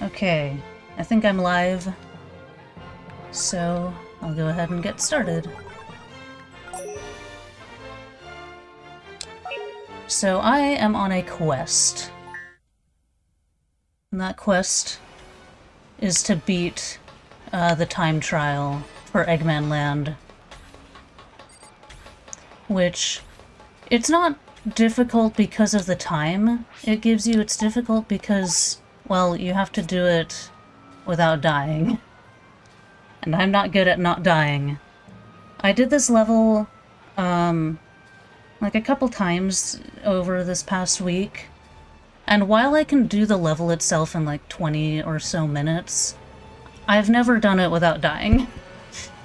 Okay, I think I'm live, so I'll go ahead and get started. So I am on a quest, and that quest is to beat the time trial for Eggmanland, which it's not difficult because of the time it gives you, it's difficult because, well, you have to do it without dying. And I'm not good at not dying. I did this level, like a couple times over this past week, and while I can do the level itself in like 20 or so minutes, I've never done it without dying.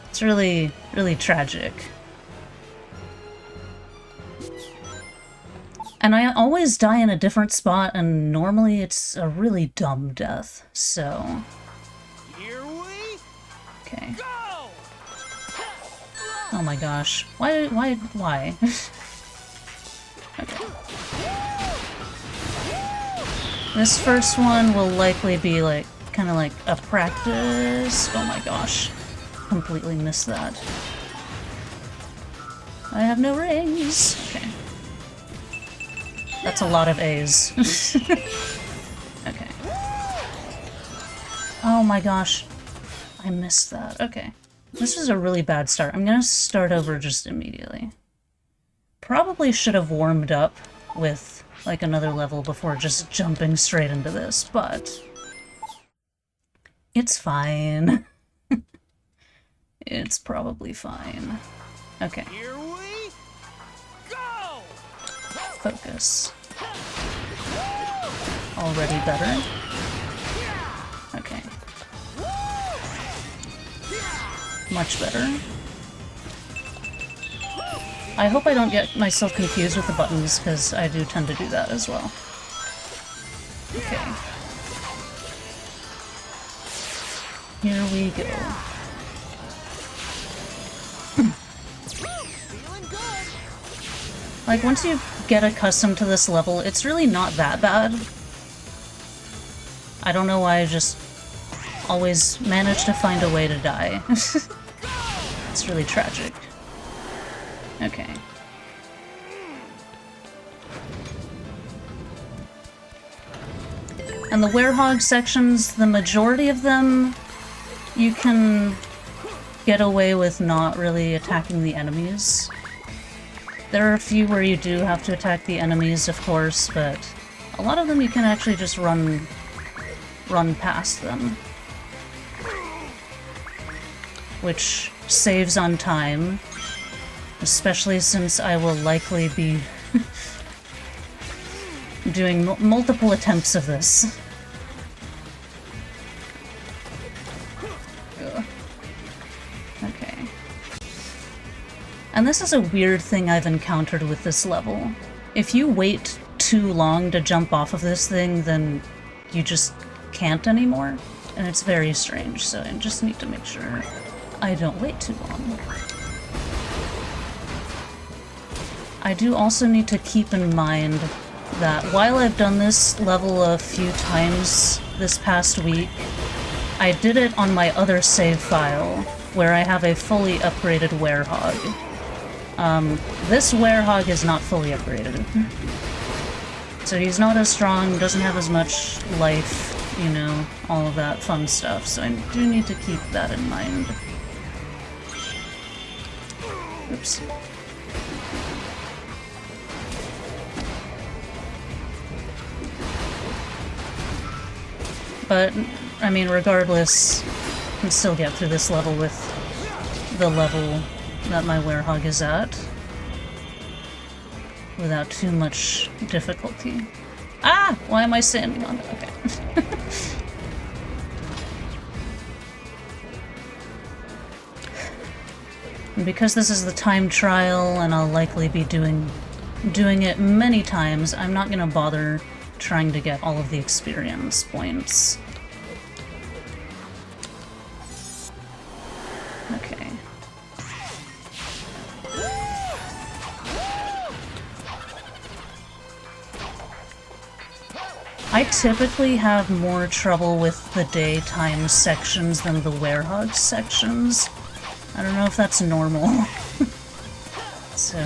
It's really, really tragic. And I always die in a different spot, and normally it's a really dumb death, so... Here we okay. go! Oh my gosh. Why? Okay. This first one will likely be like, kind of like a practice. Oh my gosh. Completely missed that. I have no rings. Okay. That's a lot of A's. Okay. Oh my gosh. I missed that. Okay. This is a really bad start. I'm gonna start over just immediately. Probably should have warmed up with like another level before just jumping straight into this, but it's fine. It's probably fine. Okay. Here we go! Focus. Already better. Okay. Much better. I hope I don't get myself confused with the buttons, because I do tend to do that as well. Okay. Here we go. Like, once you get accustomed to this level, it's really not that bad. I don't know why I just always manage to find a way to die. It's really tragic. Okay. And the werehog sections, the majority of them, you can get away with not really attacking the enemies. There are a few where you do have to attack the enemies, of course, but a lot of them you can actually just run past them. Which saves on time, especially since I will likely be doing multiple attempts of this. Ugh. Okay. And this is a weird thing I've encountered with this level. If you wait too long to jump off of this thing, then you just can't anymore. And it's very strange, so I just need to make sure I don't wait too long. I do also need to keep in mind that while I've done this level a few times this past week, I did it on my other save file, where I have a fully upgraded werehog. This werehog is not fully upgraded. So he's not as strong, doesn't have as much life, you know, all of that fun stuff, so I do need to keep that in mind. Oops. But, I mean, regardless, I can still get through this level with the level that my werehog is at without too much difficulty. Ah! Why am I standing on it? Okay. And because this is the time trial, and I'll likely be doing it many times, I'm not gonna bother trying to get all of the experience points. Okay. I typically have more trouble with the daytime sections than the werehog sections. I don't know if that's normal. So...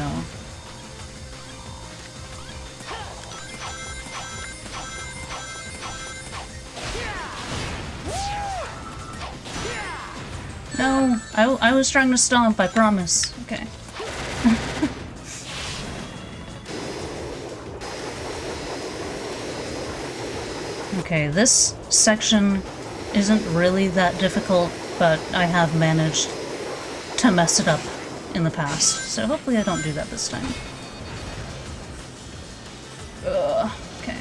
No, I was trying to stomp, I promise. Okay. Okay, this section isn't really that difficult, but I have managed to mess it up in the past, so hopefully I don't do that this time. Ugh, okay.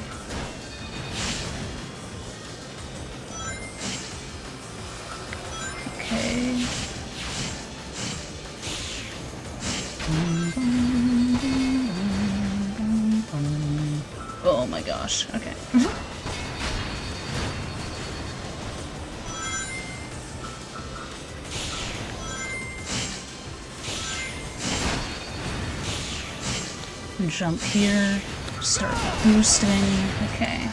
Okay. Oh my gosh, okay. Jump here, start boosting, okay.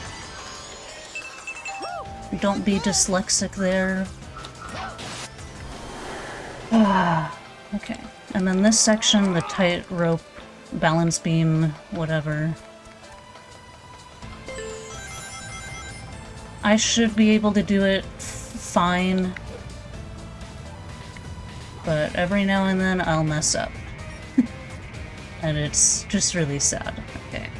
Don't be dyslexic there. Okay, and then this section, the tightrope, balance beam, whatever. I should be able to do it fine, but every now and then I'll mess up. And it's just really sad. Okay.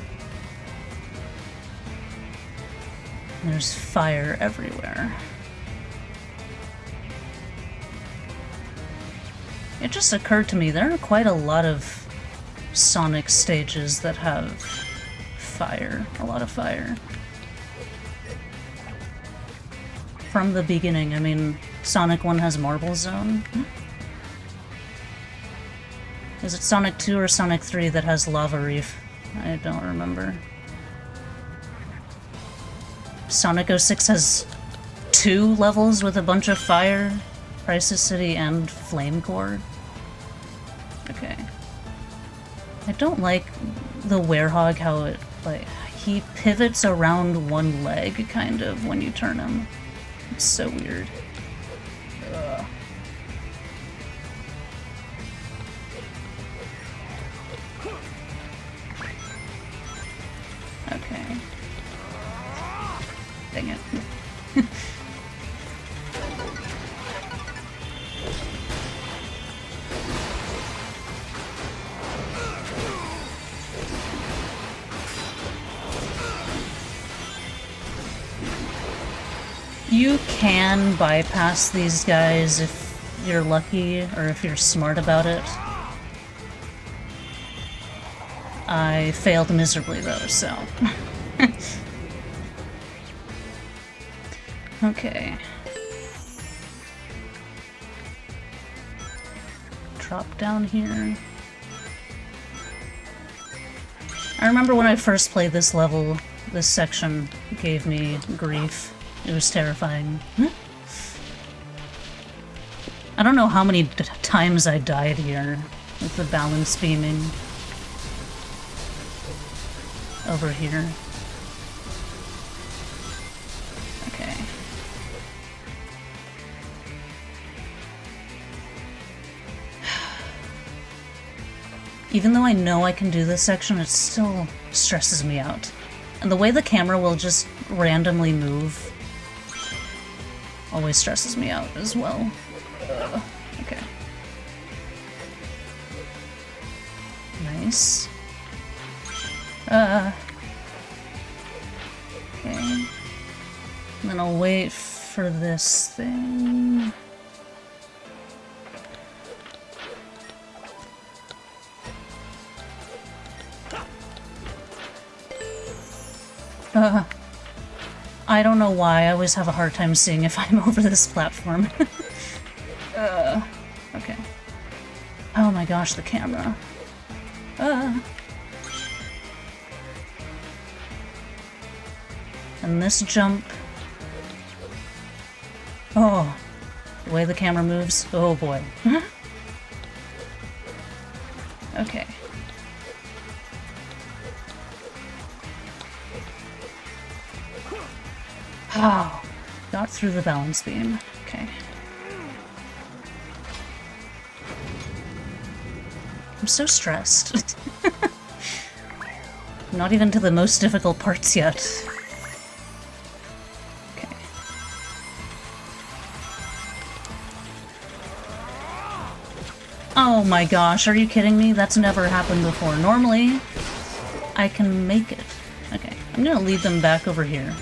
There's fire everywhere. It just occurred to me there are quite a lot of Sonic stages that have fire. A lot of fire. From the beginning, I mean, Sonic 1 has Marble Zone. Is it Sonic 2 or Sonic 3 that has Lava Reef? I don't remember. Sonic 06 has 2 levels with a bunch of fire. Crisis City and Flame Core. Okay. I don't like the werehog, how it, like, he pivots around one leg, kind of, when you turn him. It's so weird. Ugh. Okay. Dang it. You can bypass these guys if you're lucky, or if you're smart about it. I failed miserably though, so... Okay. Drop down here. I remember when I first played this level, this section gave me grief. It was terrifying. I don't know how many times I died here with the balance beaming. Over here. Okay. Even though I know I can do this section, it still stresses me out. And the way the camera will just randomly move always stresses me out as well. Okay. Nice. Okay. And then I'll wait for this thing. I don't know why, I always have a hard time seeing if I'm over this platform. Okay. Oh my gosh, the camera. And this jump... Oh, the way the camera moves. Oh boy. Okay. Oh, got through the balance beam. Okay. I'm so stressed. Not even to the most difficult parts yet. Okay. Oh my gosh, are you kidding me? That's never happened before. Normally, I can make it. Okay, I'm gonna lead them back over here.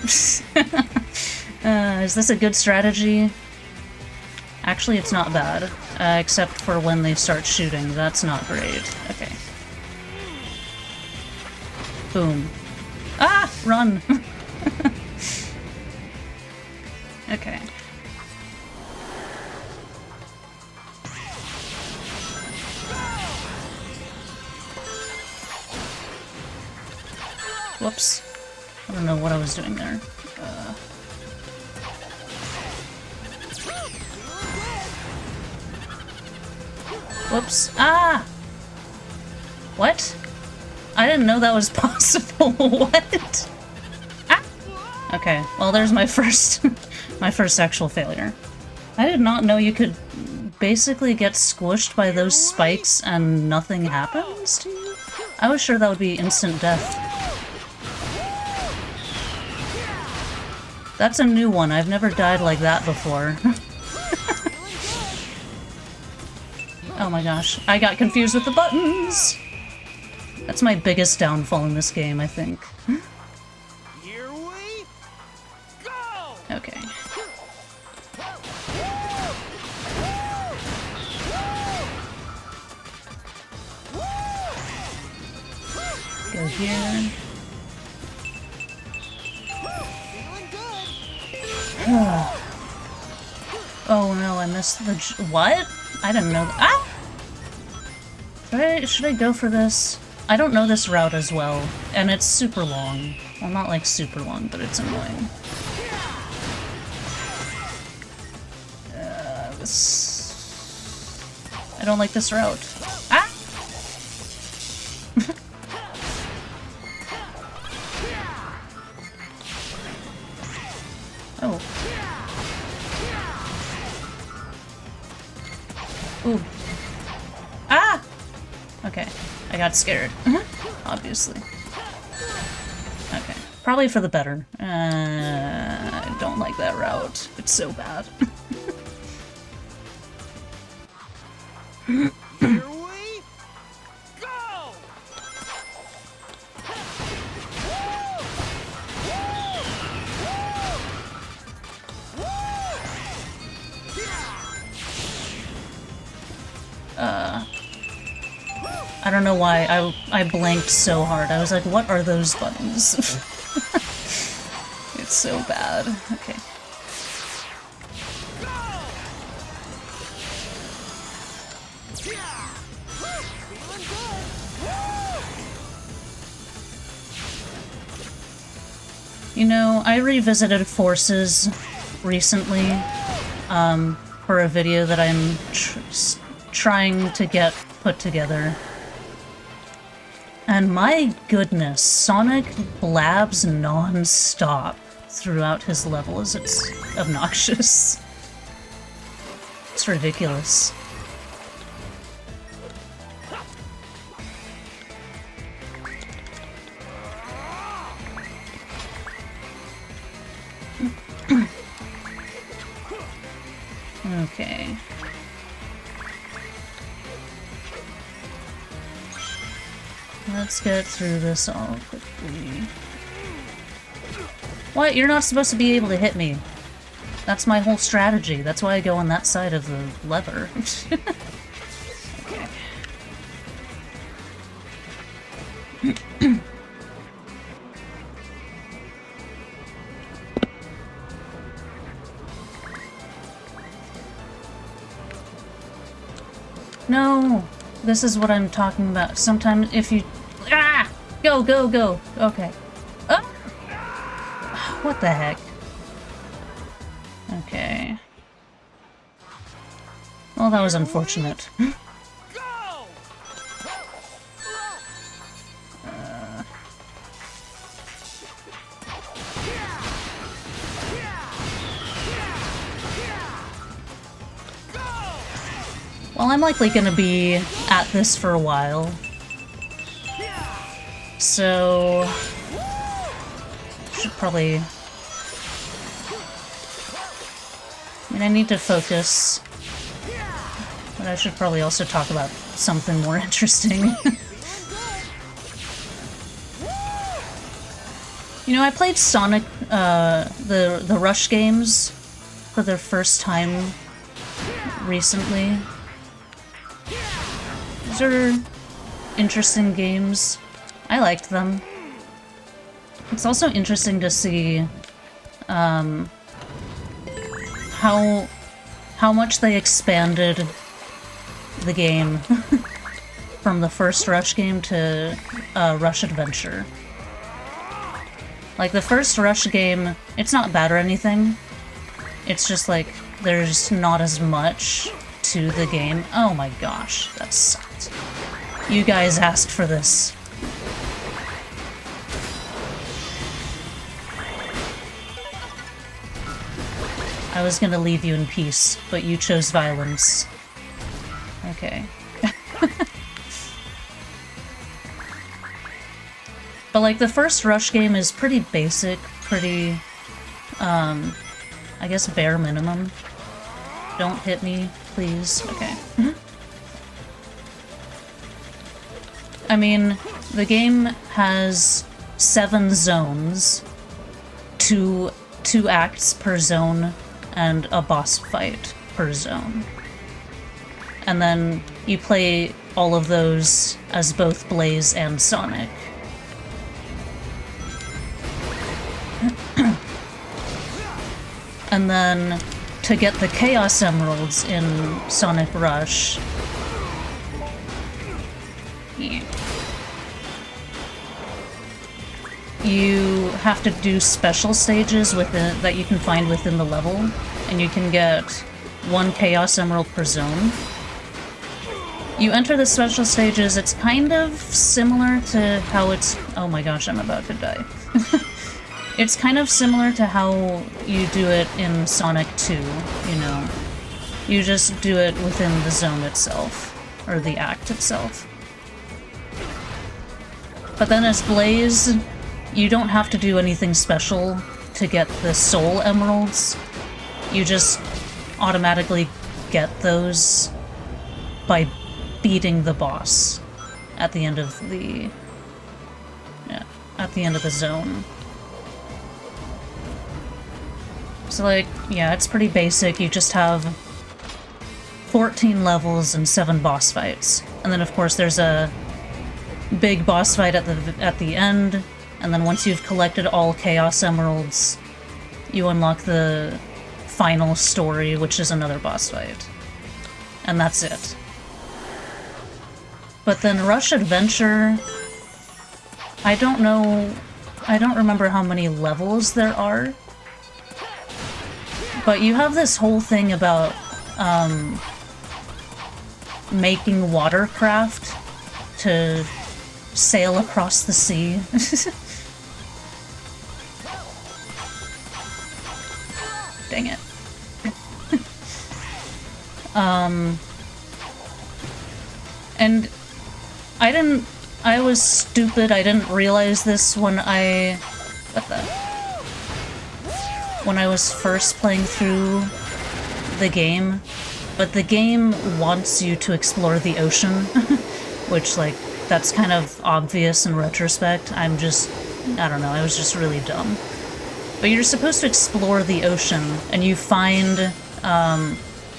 Is this a good strategy? Actually, it's not bad. Except for when they start shooting. That's not great. Okay. Boom. Ah! Run! Okay. Whoops. I don't know what I was doing there. Whoops. Ah! What? I didn't know that was possible. What? Ah! Okay, well there's my first my first actual failure. I did not know you could basically get squished by those spikes and nothing happens to you. I was sure that would be instant death. That's a new one. I've never died like that before. Oh my gosh. I got confused with the buttons! That's my biggest downfall in this game, I think. Here we go! Okay. Go here. Oh no, I missed the what? I didn't know ah! Should I go for this? I don't know this route as well, and it's super long. Well, not like super long, but it's annoying. I don't like this route. Ah! Oh. Ooh. Ah! Okay. I got scared. Obviously. Okay. Probably for the better. I don't like that route. It's so bad. Here we go! I don't know why I blanked so hard. I was like, what are those buttons? It's so bad. Okay. You know, I revisited Forces recently for a video that I'm trying to get put together. And my goodness, Sonic blabs non-stop throughout his levels. It's obnoxious. It's ridiculous. Okay. Let's get through this all quickly. What? You're not supposed to be able to hit me. That's my whole strategy. That's why I go on that side of the lever. Okay. No! This is what I'm talking about. Sometimes if you... Ah! Go, go, go! Okay. Ah! What the heck? Okay. Well, that was unfortunate. Go! Well, I'm likely gonna be at this for a while. So... should probably... I mean, I need to focus. But I should probably also talk about something more interesting. You know, I played Sonic, the Rush games for the first time recently. These are interesting games. I liked them. It's also interesting to see how much they expanded the game from the first Rush game to Rush Adventure. Like, the first Rush game, it's not bad or anything. It's just like, there's not as much to the game. Oh my gosh, that sucked. You guys asked for this. I was gonna leave you in peace, but you chose violence. Okay. But like, the first Rush game is pretty basic, pretty, I guess bare minimum. Don't hit me, please. Okay. I mean, the game has 7 zones, two acts per zone, and a boss fight per zone. And then you play all of those as both Blaze and Sonic. And then, to get the Chaos Emeralds in Sonic Rush... Yeah. You have to do special stages within that you can find within the level, and you can get 1 Chaos Emerald per zone. You enter the special stages, it's kind of similar to how it's... Oh my gosh, I'm about to die. It's kind of similar to how you do it in Sonic 2, you know. You just do it within the zone itself, or the act itself. But then as Blaze, you don't have to do anything special to get the Soul Emeralds. You just automatically get those by beating the boss at the end of the... yeah, at the end of the zone. So, like, yeah, it's pretty basic. You just have 14 levels and 7 boss fights. And then, of course, there's a big boss fight at the end. And then once you've collected all Chaos Emeralds, you unlock the final story, which is another boss fight. And that's it. But then Rush Adventure... I don't remember how many levels there are. But you have this whole thing about making watercraft to sail across the sea. Dang it. And I was stupid, I didn't realize this when I was first playing through the game, but the game wants you to explore the ocean, which, like, that's kind of obvious in retrospect. I don't know, I was just really dumb. But you're supposed to explore the ocean, and you find,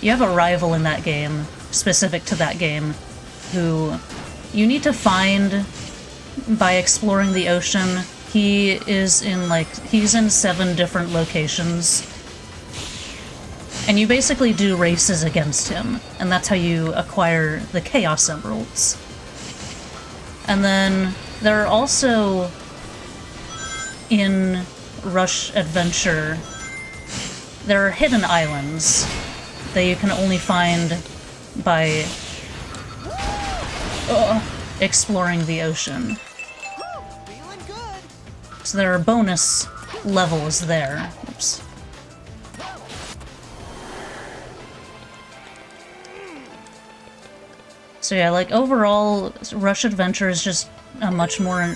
you have a rival in that game, specific to that game, who you need to find by exploring the ocean. He's in 7 different locations. And you basically do races against him, and that's how you acquire the Chaos Emeralds. And then there are also, in Rush Adventure, there are hidden islands that you can only find by exploring the ocean. So there are bonus levels there. Oops. So yeah, like overall, Rush Adventure is just a much more,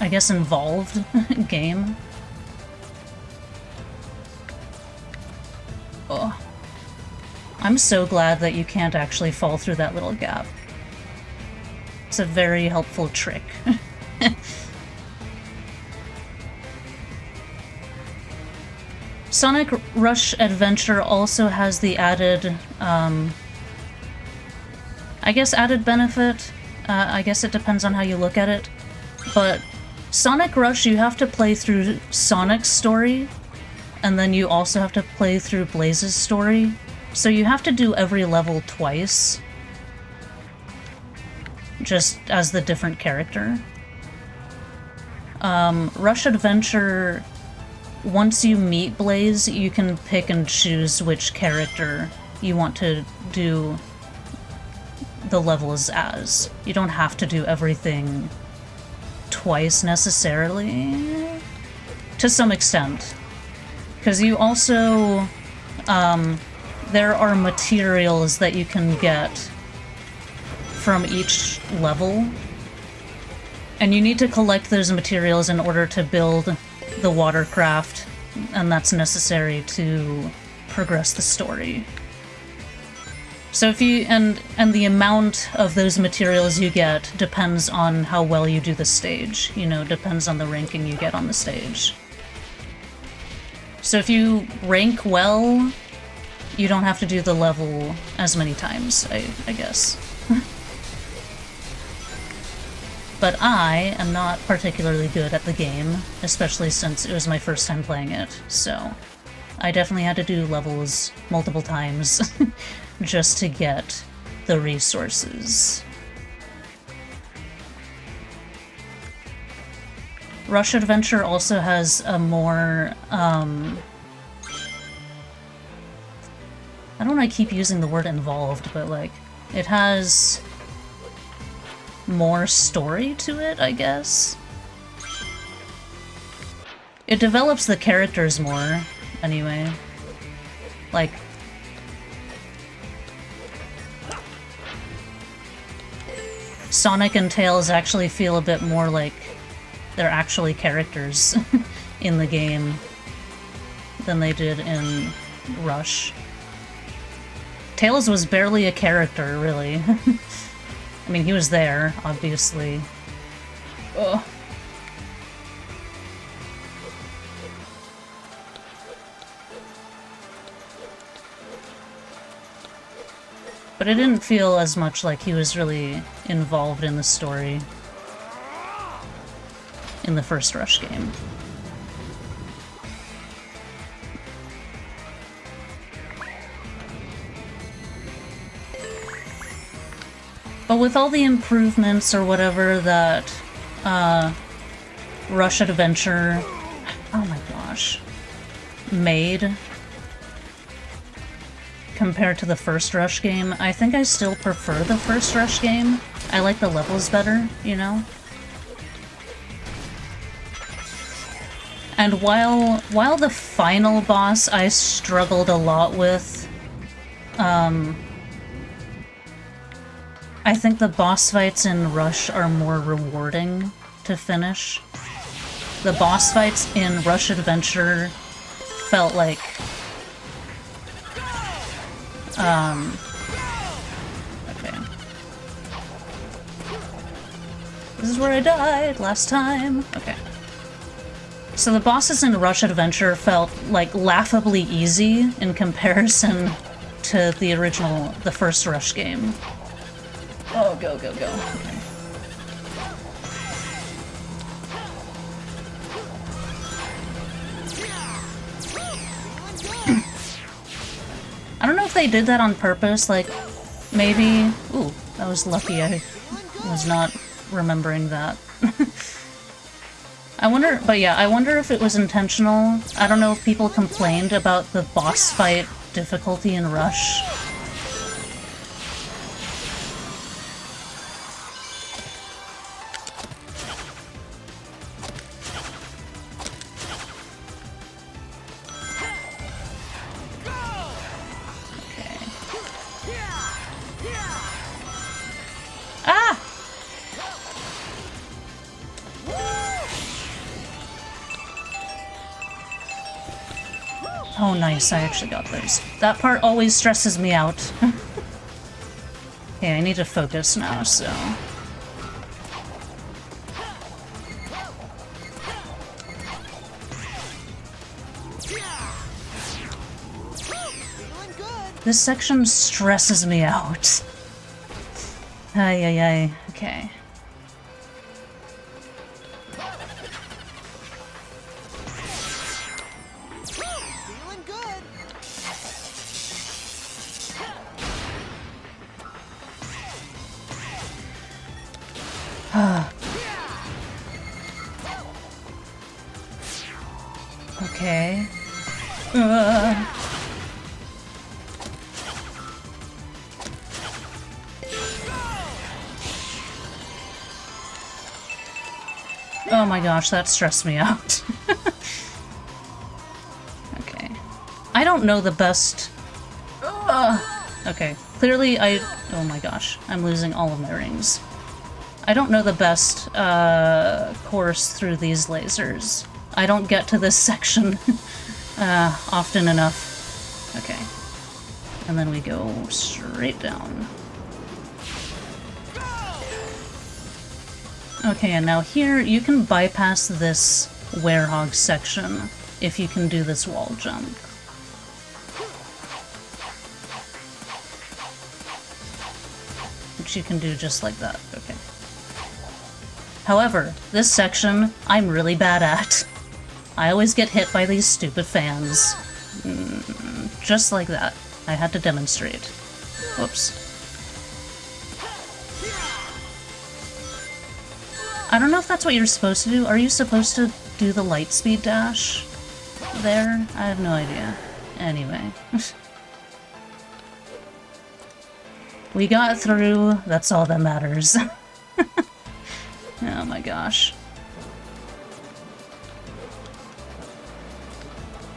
I guess, involved game. Oh. I'm so glad that you can't actually fall through that little gap. It's a very helpful trick. Sonic Rush Adventure also has the added, I guess added benefit. I guess it depends on how you look at it. But Sonic Rush, you have to play through Sonic's story, and then you also have to play through Blaze's story. So you have to do every level twice, just as the different character. Rush Adventure, once you meet Blaze, you can pick and choose which character you want to do the levels as. You don't have to do everything twice necessarily, to some extent. Because you also, there are materials that you can get from each level, and you need to collect those materials in order to build the watercraft, and that's necessary to progress the story. So if you, and the amount of those materials you get depends on how well you do the stage, you know, depends on the ranking you get on the stage. So if you rank well, you don't have to do the level as many times, I guess. But I am not particularly good at the game, especially since it was my first time playing it, so I definitely had to do levels multiple times just to get the resources. Rush Adventure also has a more, I don't know, I keep using the word involved, but like, it has more story to it, I guess. It develops the characters more, anyway. Like, Sonic and Tails actually feel a bit more like they're actually characters in the game than they did in Rush. Tails was barely a character, really. I mean, he was there, obviously. Ugh. But it didn't feel as much like he was really involved in the story in the first Rush game. But with all the improvements or whatever that Rush Adventure, oh my gosh, made compared to the first Rush game, I think I still prefer the first Rush game. I like the levels better, you know? And while the final boss I struggled a lot with, I think the boss fights in Rush are more rewarding to finish. The boss fights in Rush Adventure felt like, okay. This is where I died last time. Okay. So the bosses in Rush Adventure felt like laughably easy in comparison to the original, the first Rush game. Oh, go, go, go. Okay. I don't know if they did that on purpose, like, maybe... Ooh, that was lucky, I was not remembering that. I wonder, but yeah, I wonder if it was intentional. I don't know if people complained about the boss fight difficulty in Rush. Oh, nice. I actually got those. That part always stresses me out. Okay, I need to focus now, so... This section stresses me out. Ay, ay, ay. Okay. Feeling good. Okay. Oh my gosh, that stressed me out. Okay. I don't know the best... Okay, clearly oh my gosh, I'm losing all of my rings. I don't know the best course through these lasers. I don't get to this section often enough. Okay. And then we go straight down. Okay, and now here you can bypass this werehog section if you can do this wall jump. Which you can do just like that. Okay. However, this section I'm really bad at. I always get hit by these stupid fans. Just like that. I had to demonstrate. Whoops. I don't know if that's what you're supposed to do. Are you supposed to do the light speed dash there? I have no idea. Anyway. We got through. That's all that matters. Oh my gosh.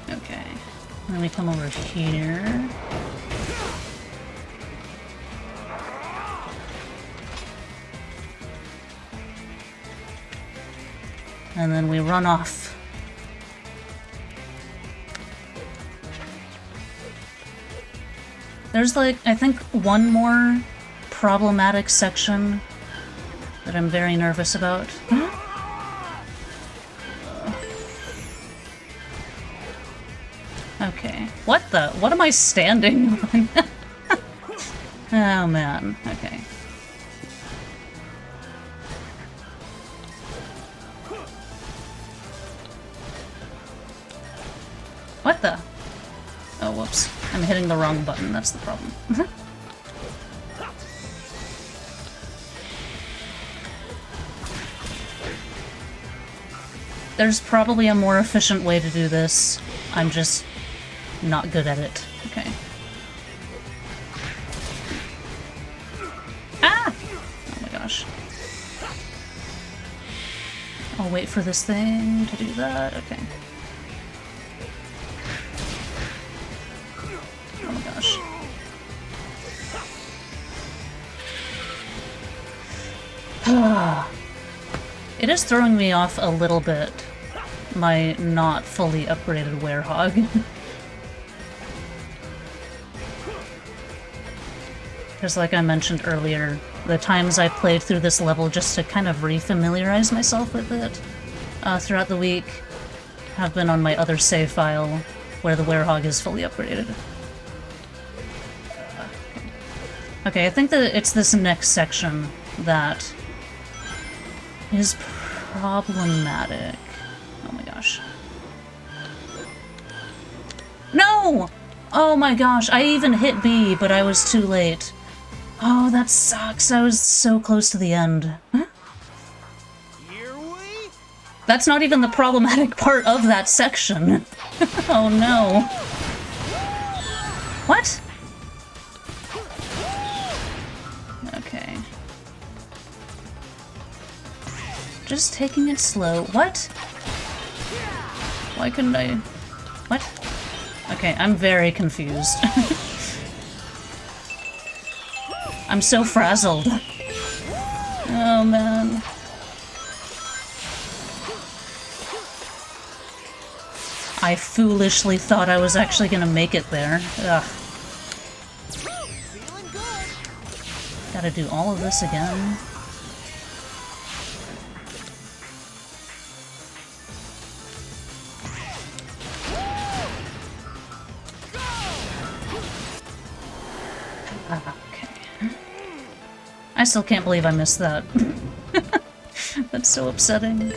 Okay. Then we come over here. And then we run off. There's like, I think, one more problematic section that I'm very nervous about. Okay. What the? What am I standing on? Oh man. Okay. What the? Oh, whoops. I'm hitting the wrong button, that's the problem. There's probably a more efficient way to do this. I'm just not good at it. Okay. Ah! Oh my gosh. I'll wait for this thing to do that. Okay. Oh my gosh. It is throwing me off a little bit, my not fully upgraded werehog. Because like I mentioned earlier, the times I played through this level just to kind of re-familiarize myself with it throughout the week have been on my other save file where the werehog is fully upgraded. Okay, I think that it's this next section that is problematic. Oh my gosh. No! Oh my gosh, I even hit B, but I was too late. Oh, that sucks. I was so close to the end. Huh? Here we That's not even the problematic part of that section. Oh no. What? Okay. Just taking it slow. What? Why couldn't I... What? Okay, I'm very confused. I'm so frazzled. Oh man. I foolishly thought I was actually gonna make it there. Ugh. Feeling good. Gotta do all of this again. Okay. I still can't believe I missed that. That's so upsetting.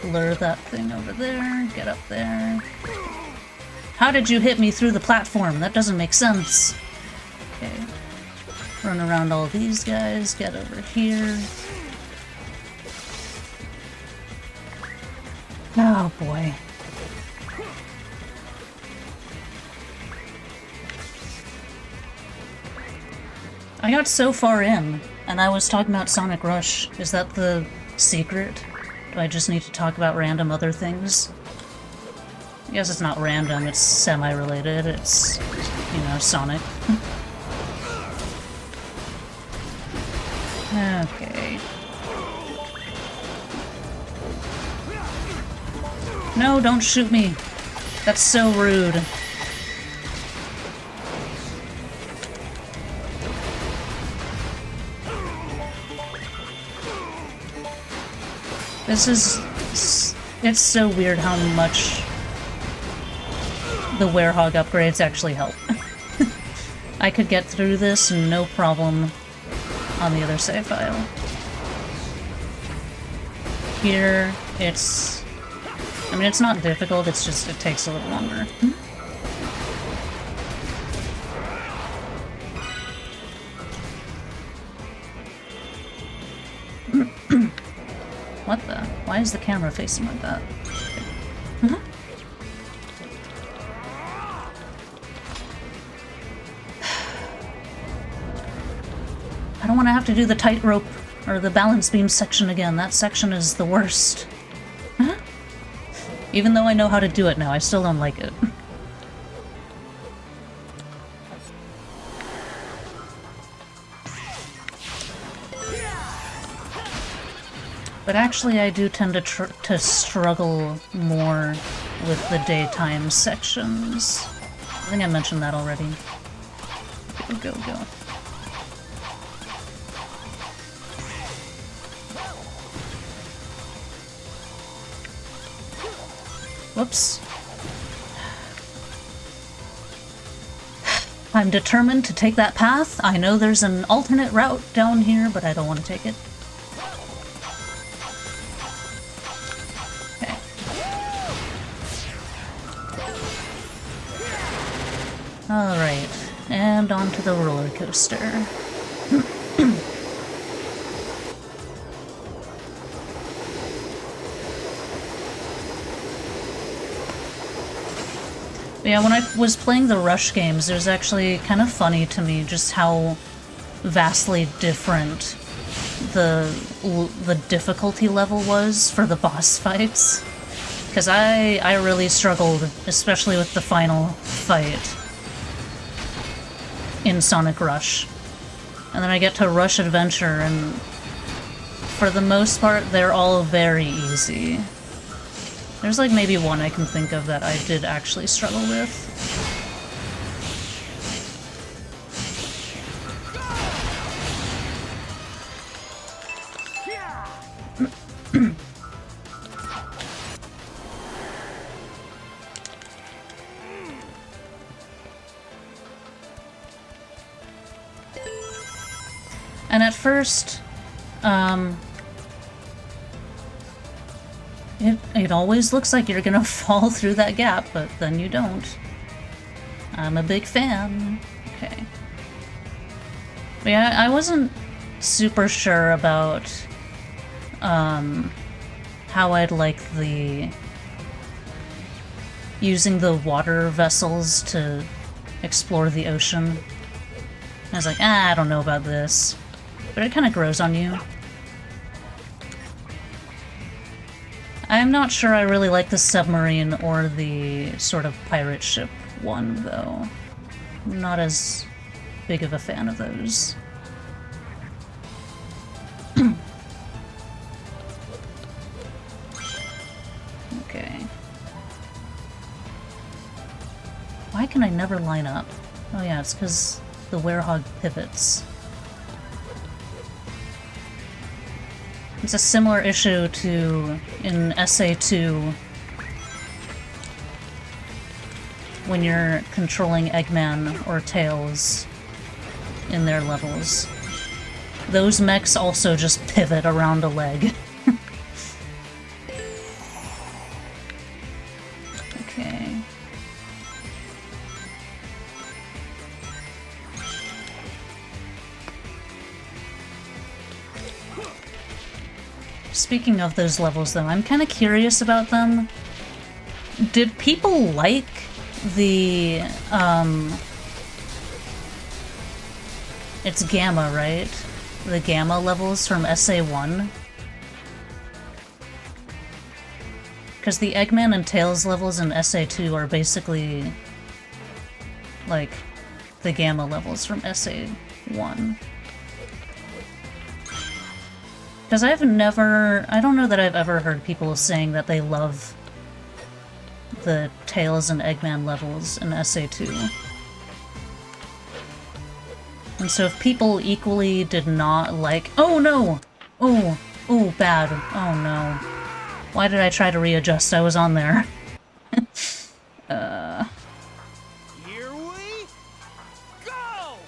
Lure that thing over there, get up there. How did you hit me through the platform? That doesn't make sense. Okay. Run around all these guys, get over here. Oh boy. I got so far in, and I was talking about Sonic Rush. Is that the secret? Do I just need to talk about random other things? I guess it's not random, it's semi-related. It's, you know, Sonic. Okay. No, don't shoot me. That's so rude. This is... it's so weird how much the Werehog upgrades actually help. I could get through this no problem on the other save file. Here, it's... I mean, it's not difficult, it's just it takes a little longer. What the? Why is the camera facing like that? I don't want to have to do the tightrope or the balance beam section again. That section is the worst. Even though I know how to do it now, I still don't like it. But actually, I do tend to struggle more with the daytime sections. I think I mentioned that already. Go, go, go. Whoops. I'm determined to take that path. I know there's an alternate route down here, but I don't want to take it. Okay. Alright, and onto the roller coaster. Yeah, when I was playing the Rush games, it was actually kind of funny to me just how vastly different the difficulty level was for the boss fights. Because I really struggled, especially with the final fight in Sonic Rush. And then I get to Rush Adventure, and for the most part, they're all very easy. There's like maybe one I can think of that I did actually struggle with. And at first, it always looks like you're gonna fall through that gap, but then you don't. I'm a big fan. Okay. But yeah, I wasn't super sure about how I'd like using the water vessels to explore the ocean. I was like, I don't know about this. But it kind of grows on you. I'm not sure I really like the submarine or the sort of pirate ship one, though. I'm not as big of a fan of those. Okay. Why can I never line up? Oh yeah, it's because the werehog pivots. It's a similar issue to in SA2 when you're controlling Eggman or Tails in their levels. Those mechs also just pivot around a leg. Okay. Speaking of those levels, though, I'm kind of curious about them. Did people like the, it's Gamma, right? The Gamma levels from SA1? Because the Eggman and Tails levels in SA2 are basically, like, the Gamma levels from SA1. Because I don't know that I've ever heard people saying that they love the Tails and Eggman levels in SA2. And so if people equally did not like— oh no! Oh, bad. Oh no. Why did I try to readjust? I was on there. Here we go!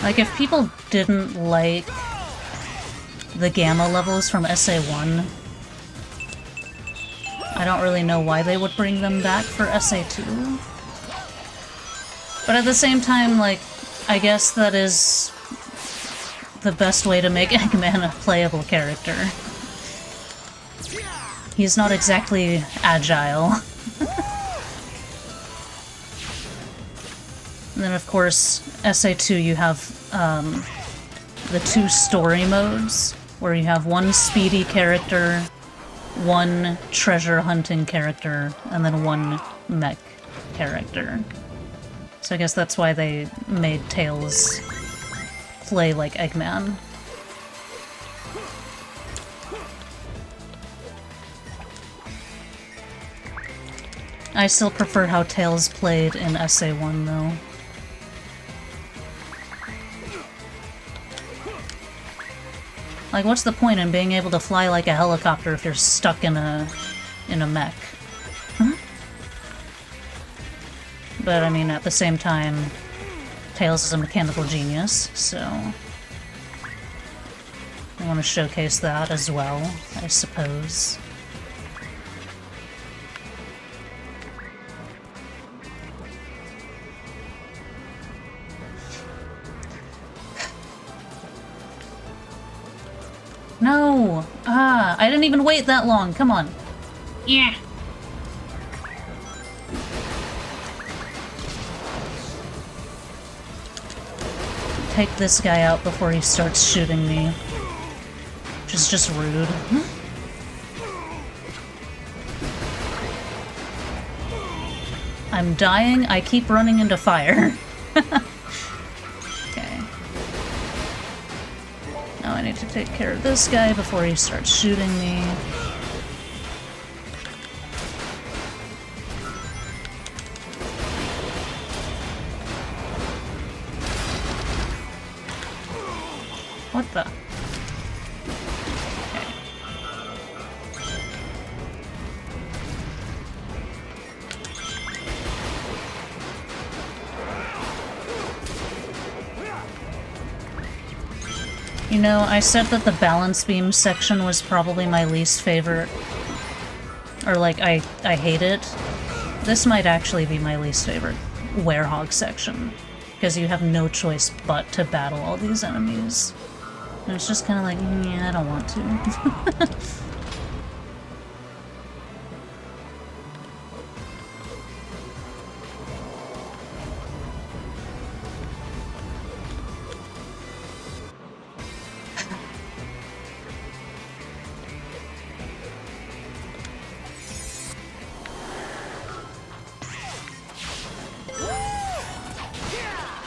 Like, if people didn't like the Gamma levels from SA1, I don't really know why they would bring them back for SA2. But at the same time, like, I guess that is the best way to make Eggman a playable character. He's not exactly agile. And then, of course, SA2, you have the two story modes, where you have one speedy character, one treasure hunting character, and then one mech character. So I guess that's why they made Tails play like Eggman. I still prefer how Tails played in SA1, though. Like, what's the point in being able to fly like a helicopter if you're stuck in a mech? Huh? But, I mean, at the same time, Tails is a mechanical genius, so I want to showcase that as well, I suppose. No! Ah, I didn't even wait that long. Come on. Yeah. Take this guy out before he starts shooting me. Which is just rude. I'm dying. I keep running into fire. Okay. Now I need to take care of this guy before he starts shooting me. What the? Okay. You know, I said that the balance beam section was probably my least favorite. Or, like, I hate it. This might actually be my least favorite werehog section. Because you have no choice but to battle all these enemies. And it's just kind of like, yeah, I don't want to.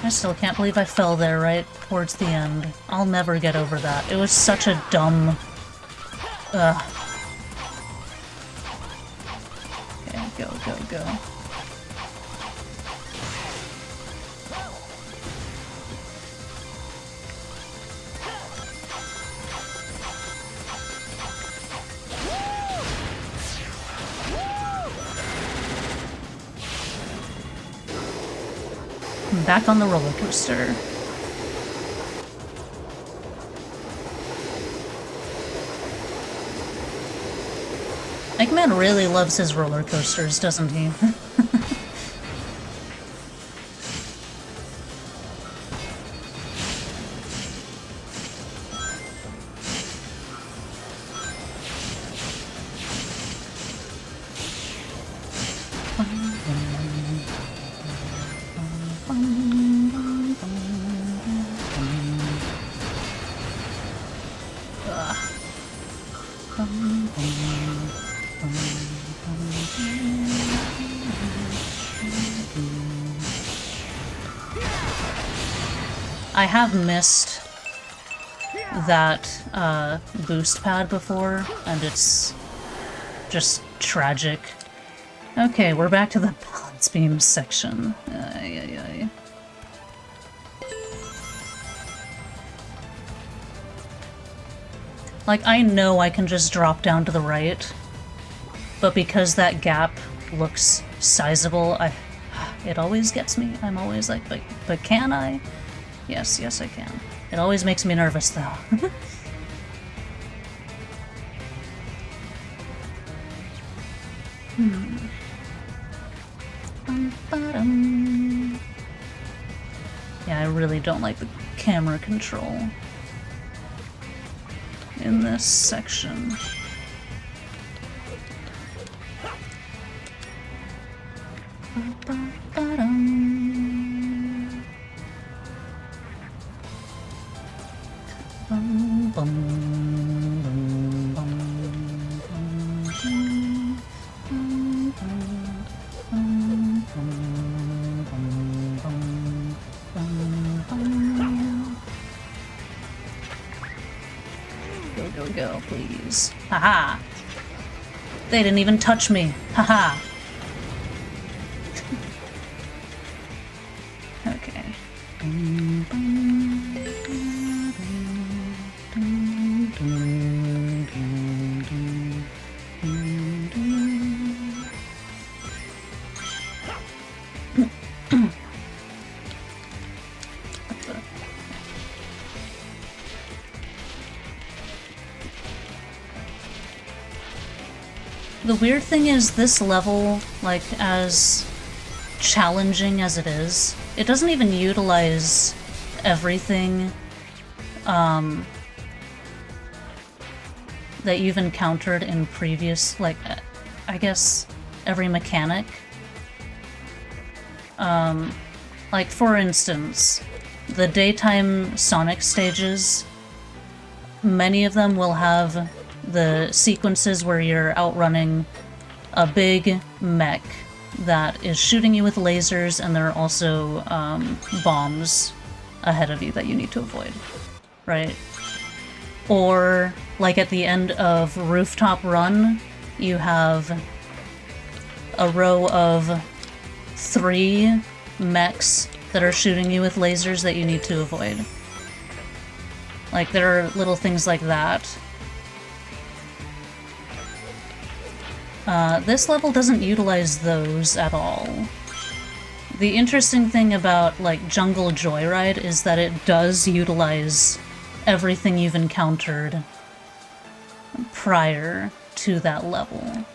I still can't believe I fell there right towards the end. I'll never get over that. It was such a dumb... Ugh. Okay, go, go, go. I'm back on the roller coaster. Eggman really loves his roller coasters, doesn't he? I have missed that boost pad before, and it's just tragic. Okay, we're back to the balance beam section. Ay, ay, ay. Like, I know I can just drop down to the right, but because that gap looks sizable, it always gets me. I'm always like, but can I? Yes, yes I can. It always makes me nervous, though. Yeah, I really don't like the camera control in this section. Go, go, go, please. Haha! They didn't even touch me. Haha! Okay. The weird thing is, this level, like, as challenging as it is, it doesn't even utilize everything that you've encountered in previous, like, I guess, every mechanic. Like, for instance, the daytime Sonic stages, many of them will have the sequences where you're outrunning a big mech that is shooting you with lasers, and there are also bombs ahead of you that you need to avoid, right? Or, like at the end of Rooftop Run, you have a row of 3 mechs that are shooting you with lasers that you need to avoid. Like, there are little things like that. This level doesn't utilize those at all. The interesting thing about, like, Jungle Joyride is that it does utilize everything you've encountered prior to that level.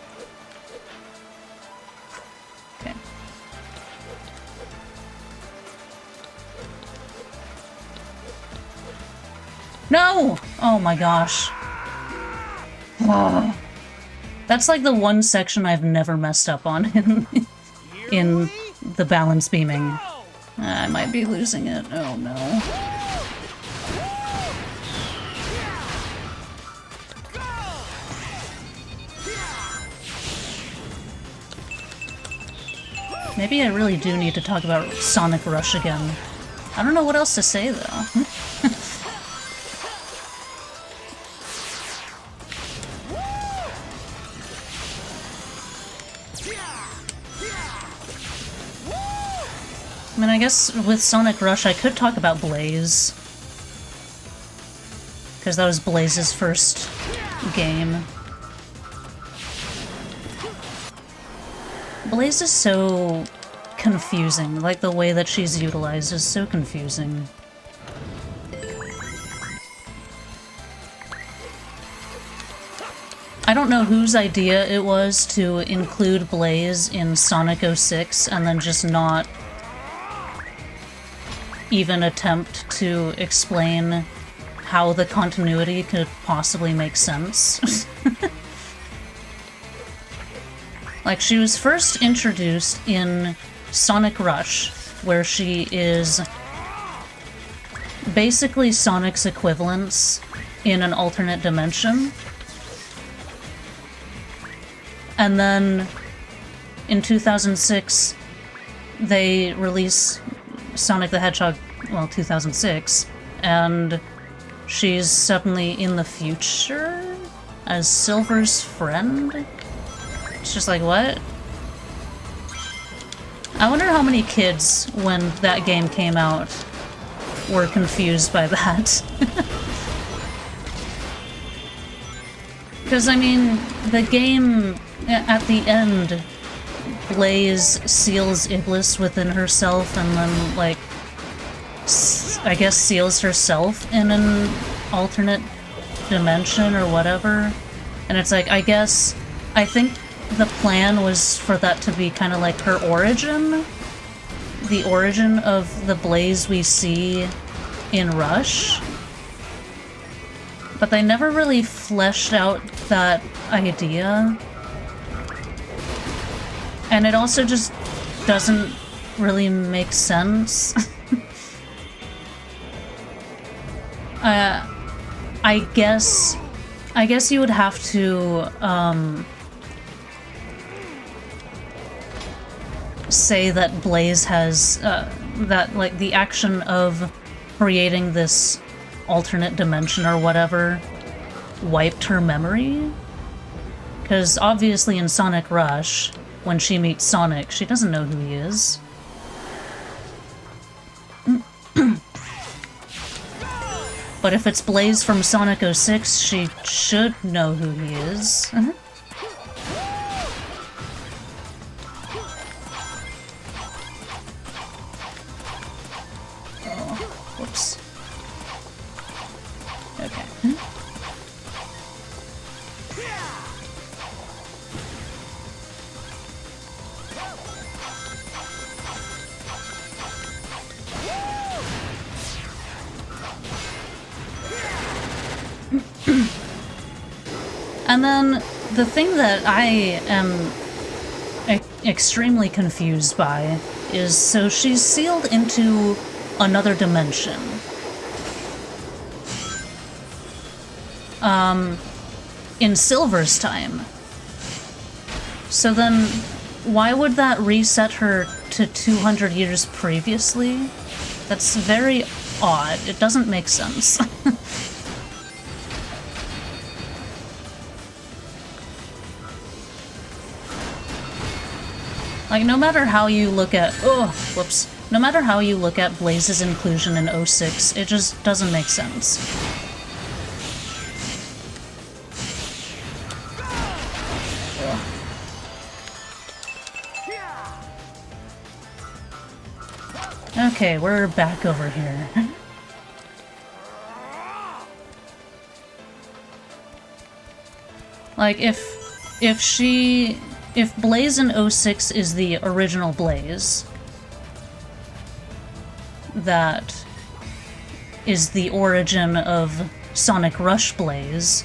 Okay. No! Oh my gosh. Oh. That's like the one section I've never messed up on in the balance beaming. I might be losing it. Oh no. Maybe I really do need to talk about Sonic Rush again. I don't know what else to say, though. I mean, I guess with Sonic Rush, I could talk about Blaze. Because that was Blaze's first game. Blaze is so confusing. Like, the way that she's utilized is so confusing. I don't know whose idea it was to include Blaze in Sonic 06 and then just not even attempt to explain how the continuity could possibly make sense. Like, she was first introduced in Sonic Rush, where she is basically Sonic's equivalence in an alternate dimension. And then in 2006, they release Sonic the Hedgehog, well, 2006, and she's suddenly in the future as Silver's friend? It's just like, what? I wonder how many kids, when that game came out, were confused by that. Because, I mean, the game, at the end, Blaze seals Iblis within herself and then, like, I guess seals herself in an alternate dimension or whatever. And it's like, I think the plan was for that to be kind of like her origin. The origin of the Blaze we see in Rush. But they never really fleshed out that idea. And it also just doesn't really make sense. I guess you would have to say that Blaze has that, like, the action of creating this alternate dimension or whatever wiped her memory. Because obviously in Sonic Rush, when she meets Sonic, she doesn't know who he is. But if it's Blaze from Sonic 06, she should know who he is. Oh, whoops. Okay. And then the thing that I am extremely confused by is, so she's sealed into another dimension. In Silver's time. So then, why would that reset her to 200 years previously? That's very odd. It doesn't make sense. Like, no matter how you look at... Oh, whoops. No matter how you look at Blaze's inclusion in 06, it just doesn't make sense. Okay, we're back over here. Like, if Blaze in 06 is the original Blaze, that is the origin of Sonic Rush Blaze,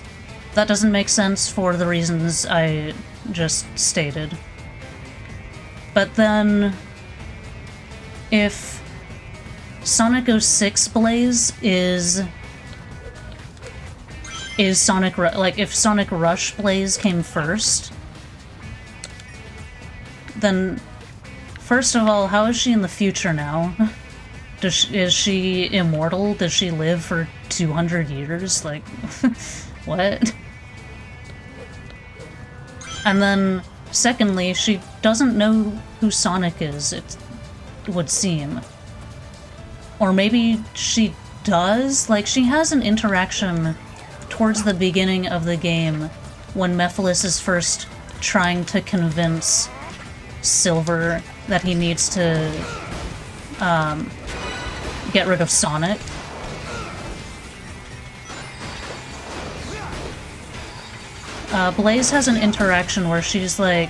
that doesn't make sense for the reasons I just stated. But then, if Sonic 06 Blaze is Sonic like, if Sonic Rush Blaze came first, then first of all, how is she in the future now? Is she immortal? Does she live for 200 years? Like, what? And then, secondly, she doesn't know who Sonic is, it would seem. Or maybe she does? Like, she has an interaction towards the beginning of the game when Mephiles is first trying to convince Silver that he needs to get rid of Sonic. Blaze has an interaction where she's like,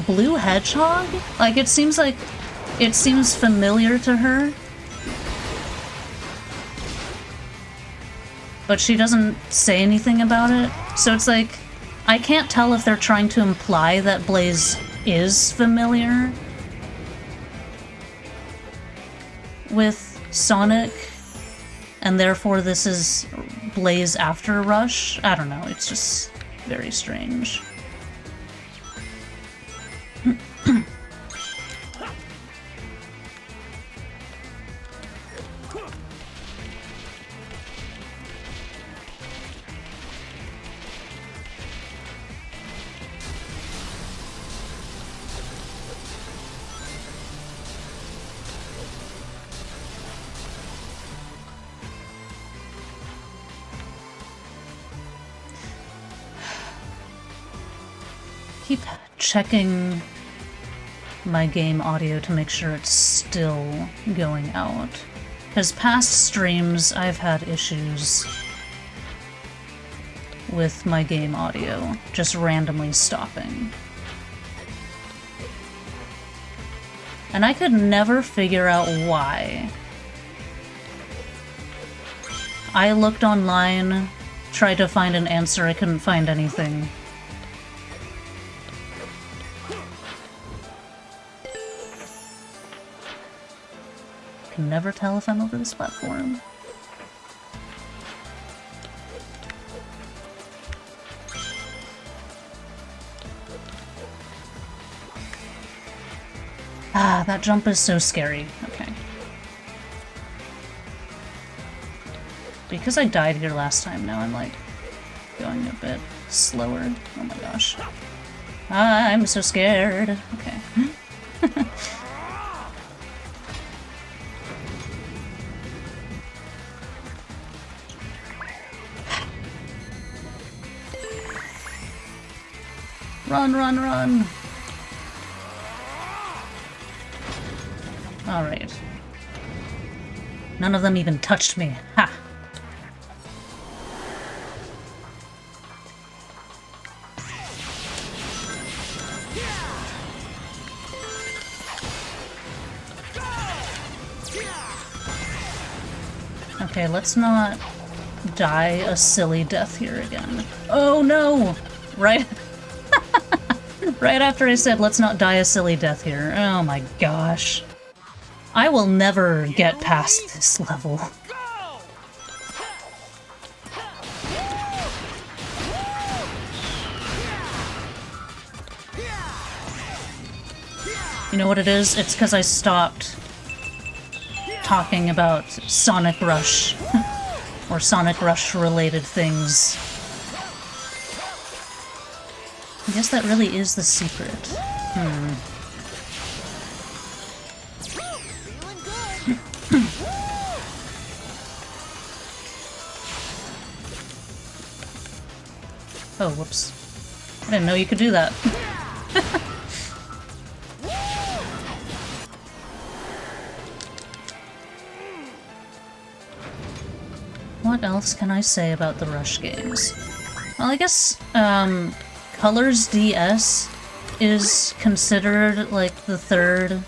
Blue Hedgehog? Like, it seems familiar to her. But she doesn't say anything about it. So it's like, I can't tell if they're trying to imply that Blaze is familiar with Sonic, and therefore this is Blaze after Rush. I don't know, it's just very strange. Keep checking my game audio to make sure it's still going out. Because past streams, I've had issues with my game audio just randomly stopping. And I could never figure out why. I looked online, tried to find an answer, I couldn't find anything. Can never tell if I'm over this platform. Ah, that jump is so scary. Okay. Because I died here last time, now I'm like going a bit slower. Oh my gosh. I'm so scared. Okay. Run, run, run! Alright. None of them even touched me. Ha! Okay, let's not die a silly death here again. Oh no! Right? Right after I said, let's not die a silly death here. Oh my gosh. I will never get past this level. You know what it is? It's because I stopped talking about Sonic Rush. Or Sonic Rush related things. I guess that really is the secret. Oh, whoops. I didn't know you could do that. What else can I say about the Rush games? Well, I guess, Colors DS is considered, like, the third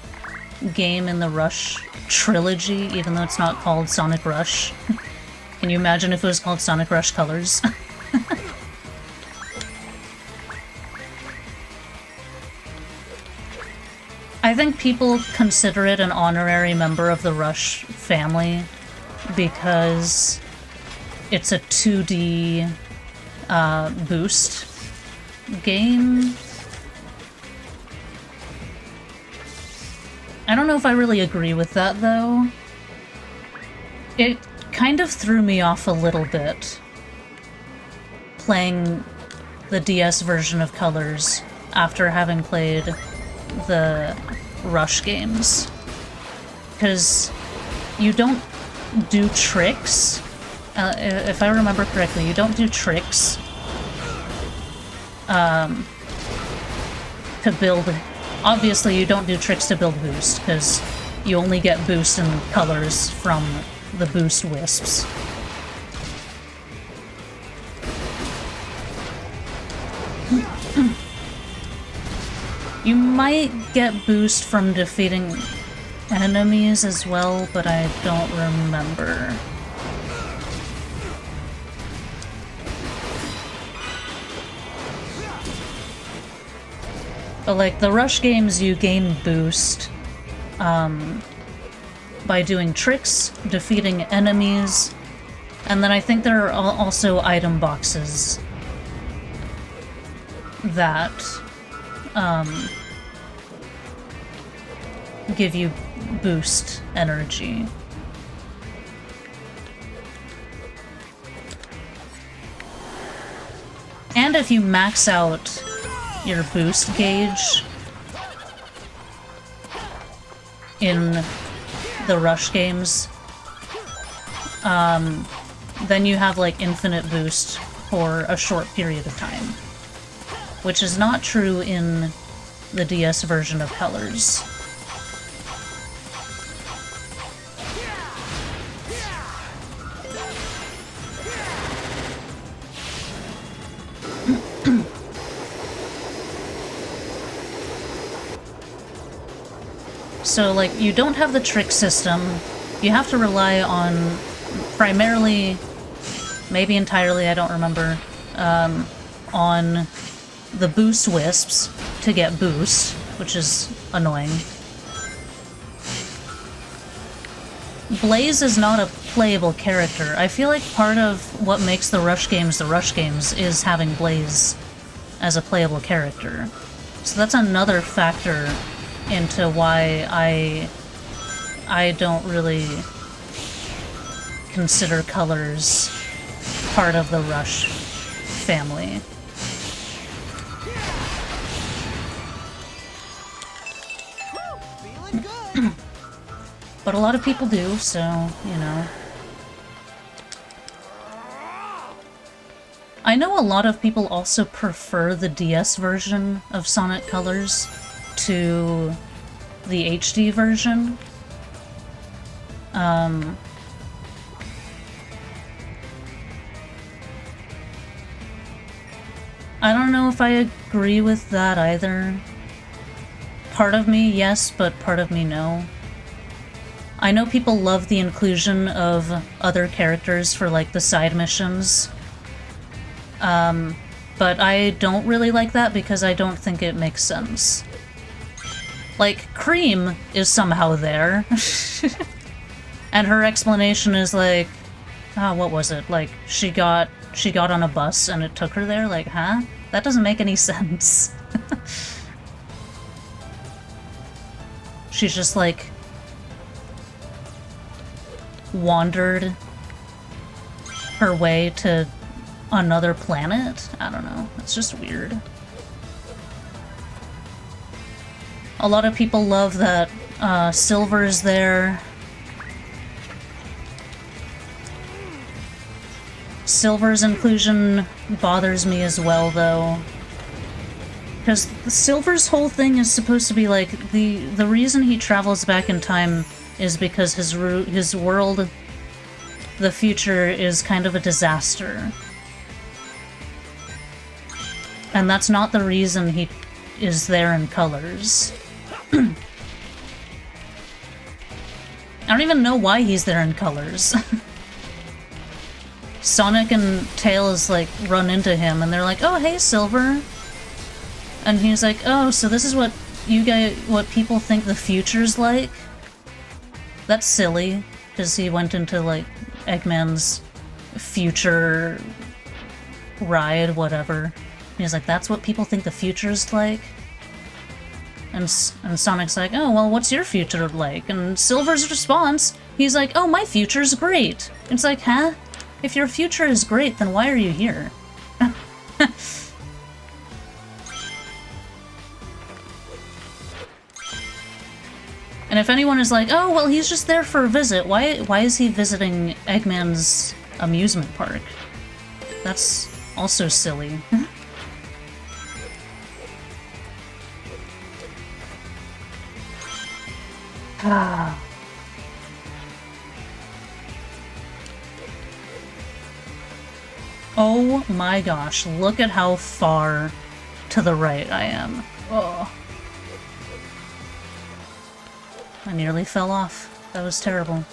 game in the Rush trilogy, even though it's not called Sonic Rush. Can you imagine if it was called Sonic Rush Colors? I think people consider it an honorary member of the Rush family because it's a 2D boost game. I don't know if I really agree with that, though. It kind of threw me off a little bit, playing the DS version of Colors after having played the Rush games. Because you don't do tricks. If I remember correctly, you don't do tricks to build... Obviously, you don't do tricks to build boost, because you only get boost in Colors from the boost wisps. You might get boost from defeating enemies as well, but I don't remember. But like the Rush games, you gain boost by doing tricks, defeating enemies, and then I think there are also item boxes that give you boost energy. And if you max out your boost gauge in the Rush games, then you have like infinite boost for a short period of time, which is not true in the DS version of Colors. So, like, you don't have the trick system. You have to rely on primarily, maybe entirely, I don't remember, on the boost wisps to get boost, which is annoying. Blaze is not a playable character. I feel like part of what makes the Rush games is having Blaze as a playable character. So that's another factor into why I don't really consider Colors part of the Rush family. Feeling good. But a lot of people do, so, you know. I know a lot of people also prefer the DS version of Sonic Colors to the HD version. I don't know if I agree with that either. Part of me, yes, but part of me, no. I know people love the inclusion of other characters for, like, the side missions. But I don't really like that because I don't think it makes sense. Like, Cream is somehow there. And her explanation is like, oh, what was it? Like, she got on a bus and it took her there? Like, huh? That doesn't make any sense. She's just, like, wandered her way to another planet? I don't know. It's just weird. A lot of people love that Silver's there. Silver's inclusion bothers me as well, though. Because Silver's whole thing is supposed to be like, the reason he travels back in time is because his world, the future, is kind of a disaster. And that's not the reason he is there in Colors. I don't even know why he's there in Colors. Sonic and Tails, like, run into him, and they're like, oh, hey, Silver. And he's like, oh, so this is what what people think the future's like? That's silly, because he went into, like, Eggman's future ride, whatever. And he's like, that's what people think the future's like? And Sonic's like, oh, well, what's your future like? And Silver's response, he's like, oh, my future's great. It's like, huh? If your future is great, then why are you here? And if anyone is like, oh, well, he's just there for a visit, why is he visiting Eggman's amusement park? That's also silly. Ah. Oh my gosh, look at how far to the right I am. Oh. I nearly fell off. That was terrible.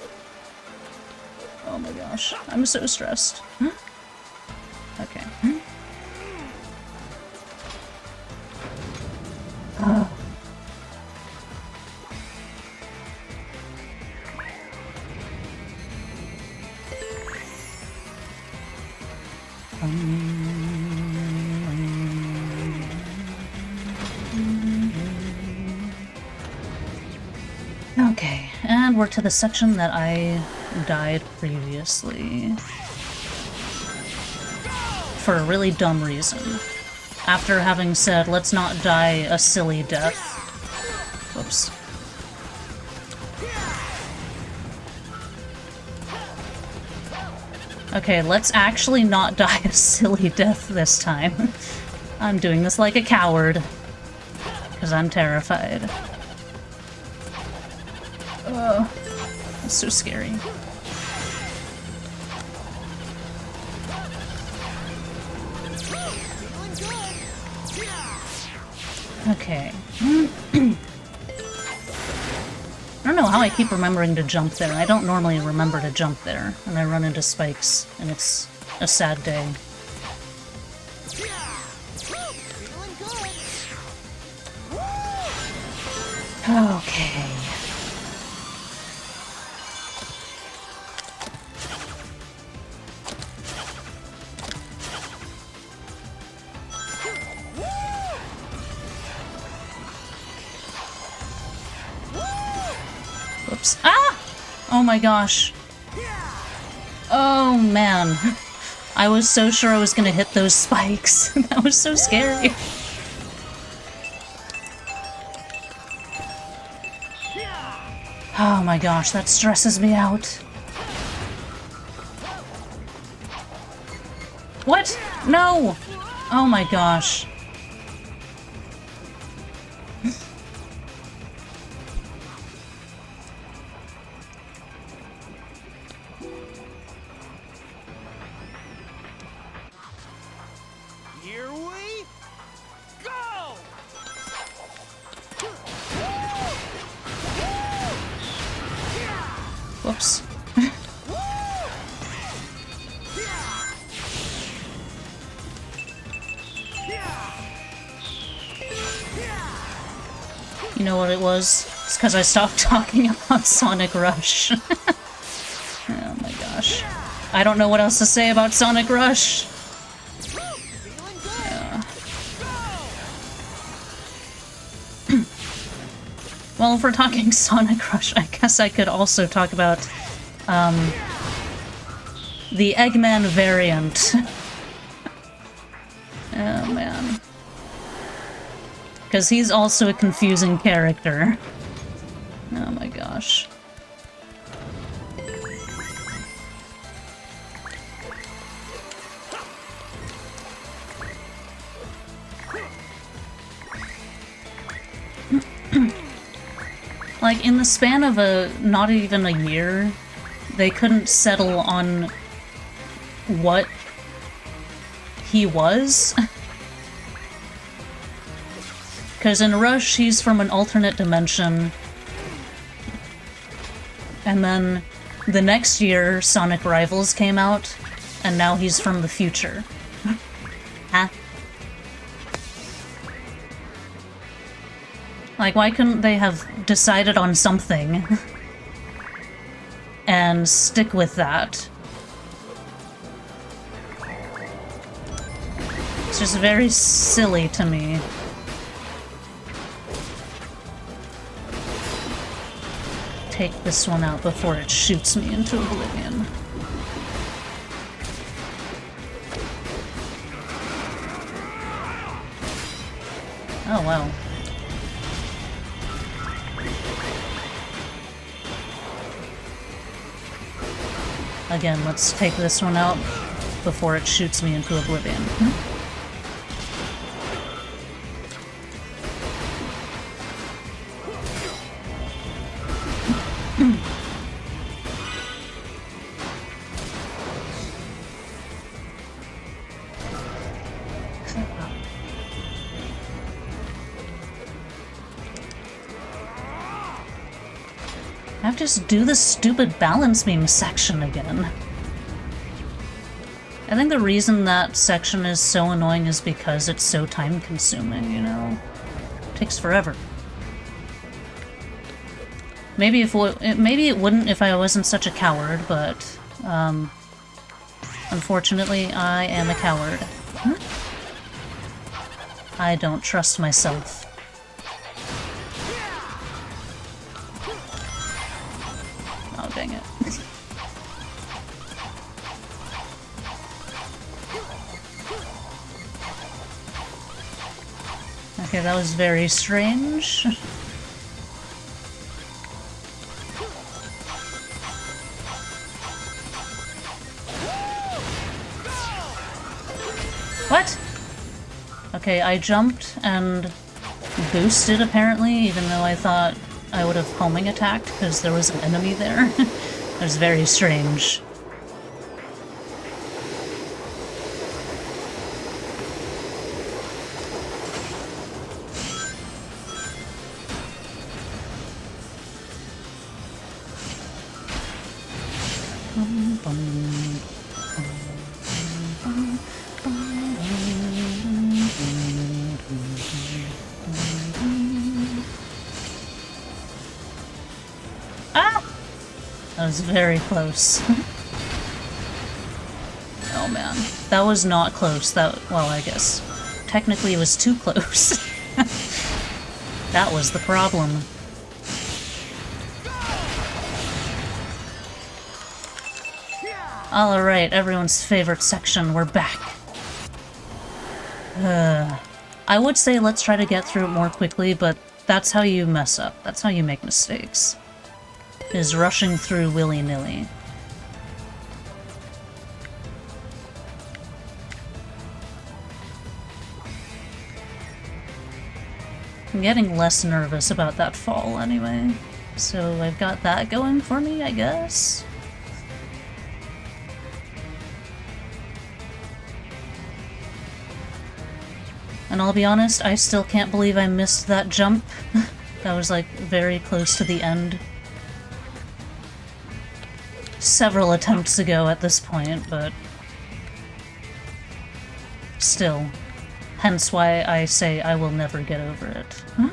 Oh my gosh, I'm so stressed. Okay. Oh. Okay, and we're to the section that I died previously. For a really dumb reason. After having said, let's not die a silly death. Whoops. Okay, let's actually not die a silly death this time. I'm doing this like a coward. Because I'm terrified. Oh, it's so scary. Okay. I don't know how I keep remembering to jump there. I don't normally remember to jump there, and I run into spikes, and it's a sad day. Okay. Whoops. Ah! Oh my gosh. Oh man. I was so sure I was gonna hit those spikes. That was so scary. Oh my gosh, that stresses me out. What? No! Oh my gosh. Here we go! Whoops. You know what it was? It's because I stopped talking about Sonic Rush. Oh my gosh. I don't know what else to say about Sonic Rush. Well, if we're talking Sonic Rush, I guess I could also talk about the Eggman variant. Oh man. Because he's also a confusing character. Oh my gosh. Like, in the span of not even a year, they couldn't settle on what he was. Because in Rush, he's from an alternate dimension. And then the next year, Sonic Rivals came out, and now he's from the future. Huh? Like, why couldn't they have decided on something and stick with that? It's just very silly to me. take this one out before it shoots me into oblivion. Oh, wow. Again, let's take this one out before it shoots me into oblivion. I have to just do this stupid balance beam section again. I think the reason that section is so annoying is because it's so time-consuming, you know? It takes forever. Maybe it wouldn't if I wasn't such a coward, but unfortunately I am a coward. I don't trust myself. Oh, dang it. Okay, that was very strange. What? Okay, I jumped and boosted apparently, even though I thought I would have homing attacked because there was an enemy there. It was very strange. That was very close. Oh man, that was not close. Well, I guess technically it was too close. That was the problem. Alright, everyone's favorite section, we're back. I would say let's try to get through it more quickly, but that's how you mess up. That's how you make mistakes. Is rushing through willy-nilly. I'm getting less nervous about that fall anyway, so I've got that going for me, I guess. And I'll be honest, I still can't believe I missed that jump. That was like very close to the end. Several attempts ago at this point, but still. Hence why I say I will never get over it. Huh?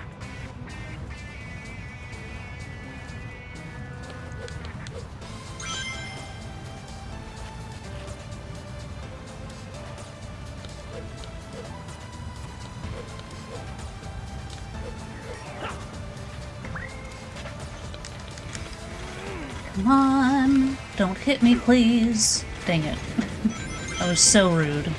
Come on, don't hit me, please. Dang it. That was so rude.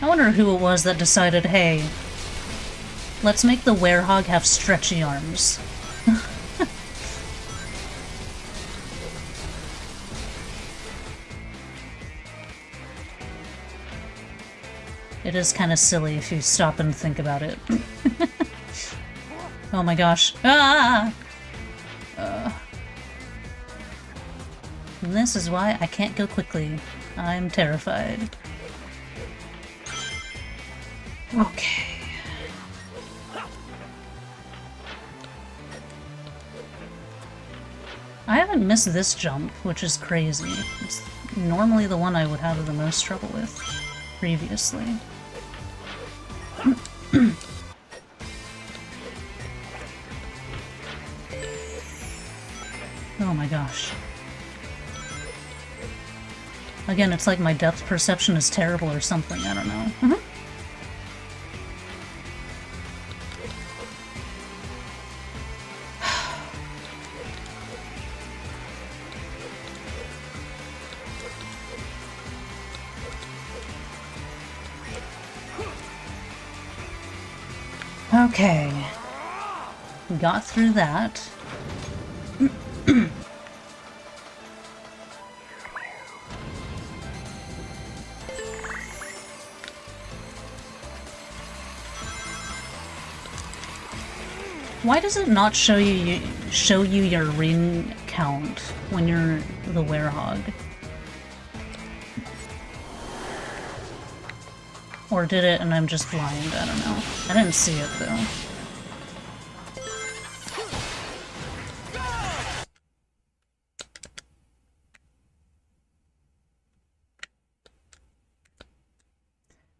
I wonder who it was that decided, hey, let's make the werehog have stretchy arms. It is kind of silly if you stop and think about it. Oh my gosh. Ah! And this is why I can't go quickly. I'm terrified. Okay. I haven't missed this jump, which is crazy. It's normally the one I would have the most trouble with previously. Oh my gosh. Again, it's like my depth perception is terrible or something, I don't know. Okay. Got through that. Why does it not show you your ring count when you're the werehog? Or did it and I'm just blind? I don't know. I didn't see it though.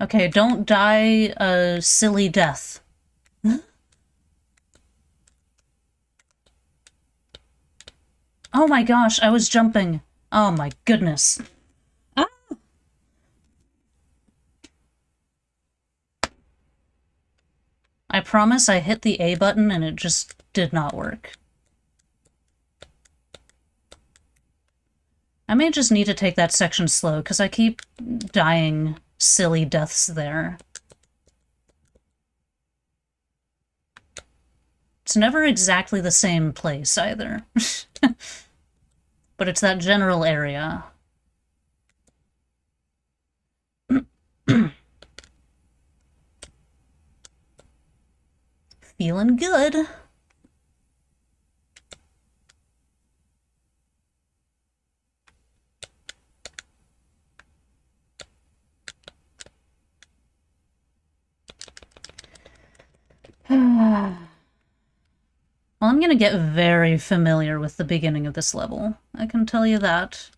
Okay, don't die a silly death. Oh my gosh, I was jumping. Oh my goodness. Ah! I promise I hit the A button and it just did not work. I may just need to take that section slow, because I keep dying silly deaths there. It's never exactly the same place, either. But it's that general area. Feeling good. Well, I'm gonna get very familiar with the beginning of this level. I can tell you that.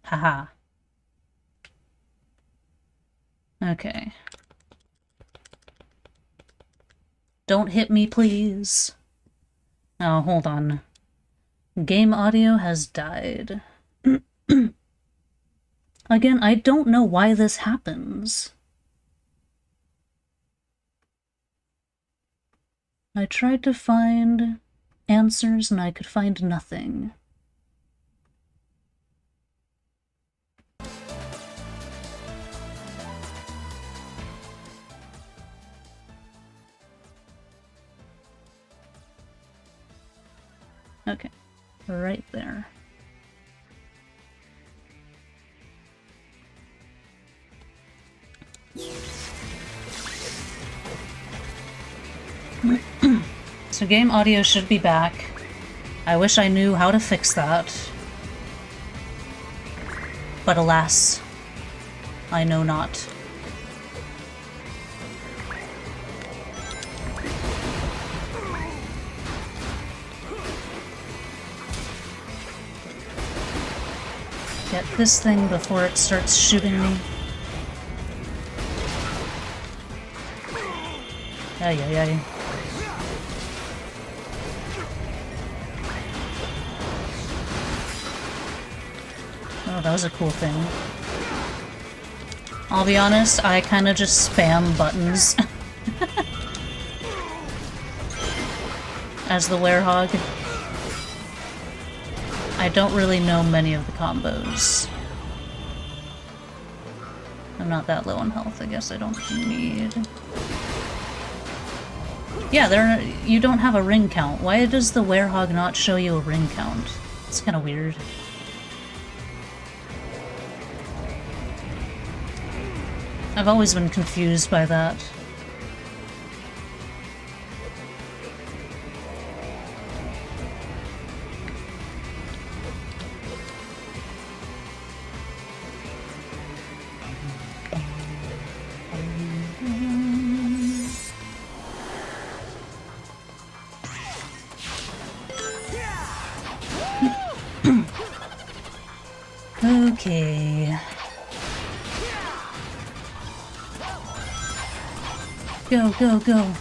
Haha. Okay. Don't hit me, please. Oh, hold on. Game audio has died. Again, I don't know why this happens. I tried to find answers and I could find nothing. Okay, right there. So game audio should be back. I wish I knew how to fix that. But alas, I know not. Get this thing before it starts shooting me. Ay, ay, ay. Oh, that was a cool thing. I'll be honest, I kinda just spam buttons. As the werehog. I don't really know many of the combos. I'm not that low on health, I guess I don't need... Yeah, you don't have a ring count. Why does the werehog not show you a ring count? It's kinda weird. I've always been confused by that. Okay. Go, go, go.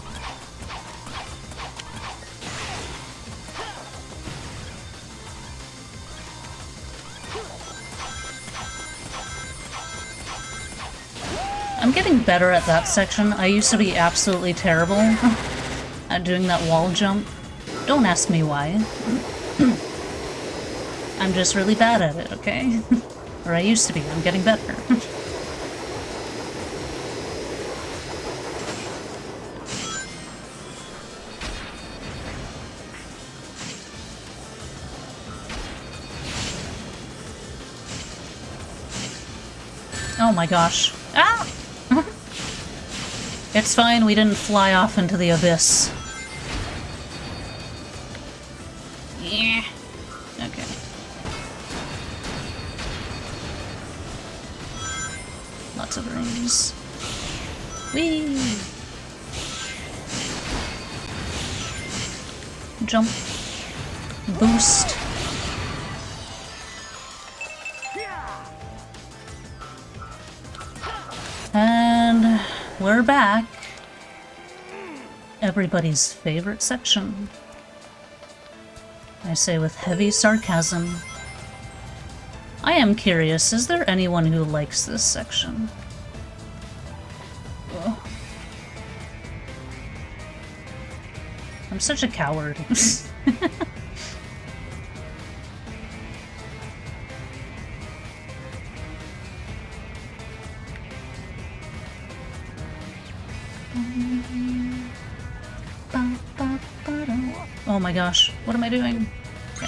I'm getting better at that section. I used to be absolutely terrible at doing that wall jump. Don't ask me why. I'm just really bad at it, okay? Or I used to be. I'm getting better. Oh my gosh. Ah! It's fine, we didn't fly off into the abyss. Yeah. Okay. Lots of rooms. Whee! Jump. Boost. And we're back. Everybody's favorite section. I say with heavy sarcasm. I am curious, is there anyone who likes this section? Ugh. I'm such a coward. Oh my gosh, what am I doing? Okay.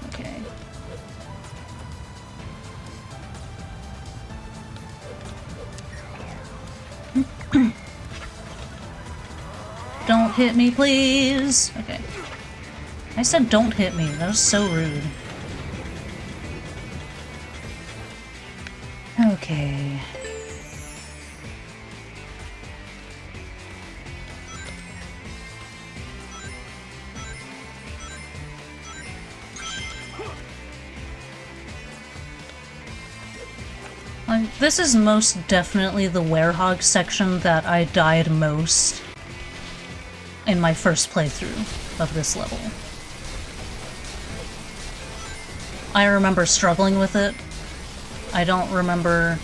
Okay. Don't hit me, please! Okay. I said don't hit me. That was so rude. Okay. This is most definitely the werehog section that I died most in my first playthrough of this level. I remember struggling with it. I don't remember...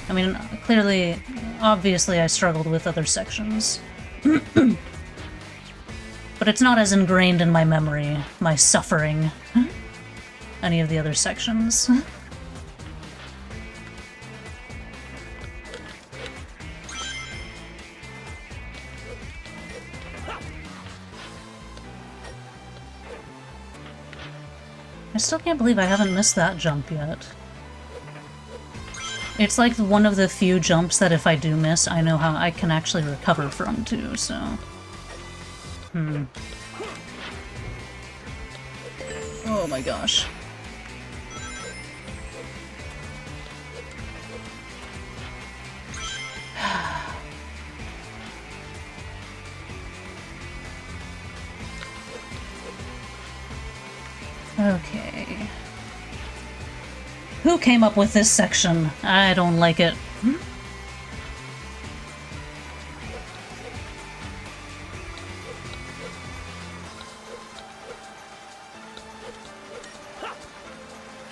I mean, clearly, obviously I struggled with other sections. But it's not as ingrained in my memory, my suffering, any of the other sections. I still can't believe I haven't missed that jump yet. It's like one of the few jumps that if I do miss, I know how I can actually recover from too, so... Oh my gosh. Okay. Who came up with this section? I don't like it.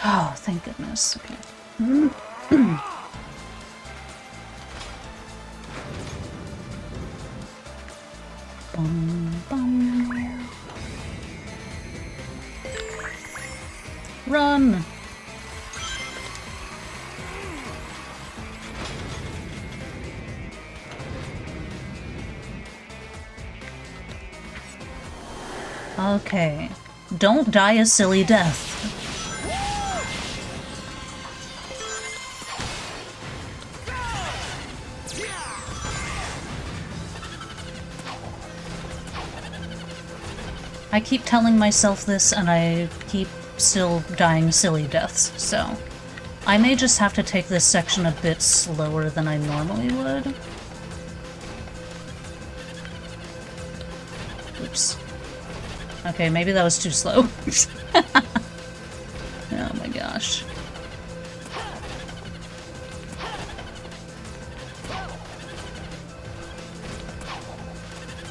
Oh, thank goodness. Okay. Run! Okay. Don't die a silly death. I keep telling myself this and I keep still dying silly deaths, so I may just have to take this section a bit slower than I normally would. Oops. Okay, maybe that was too slow. Oh my gosh.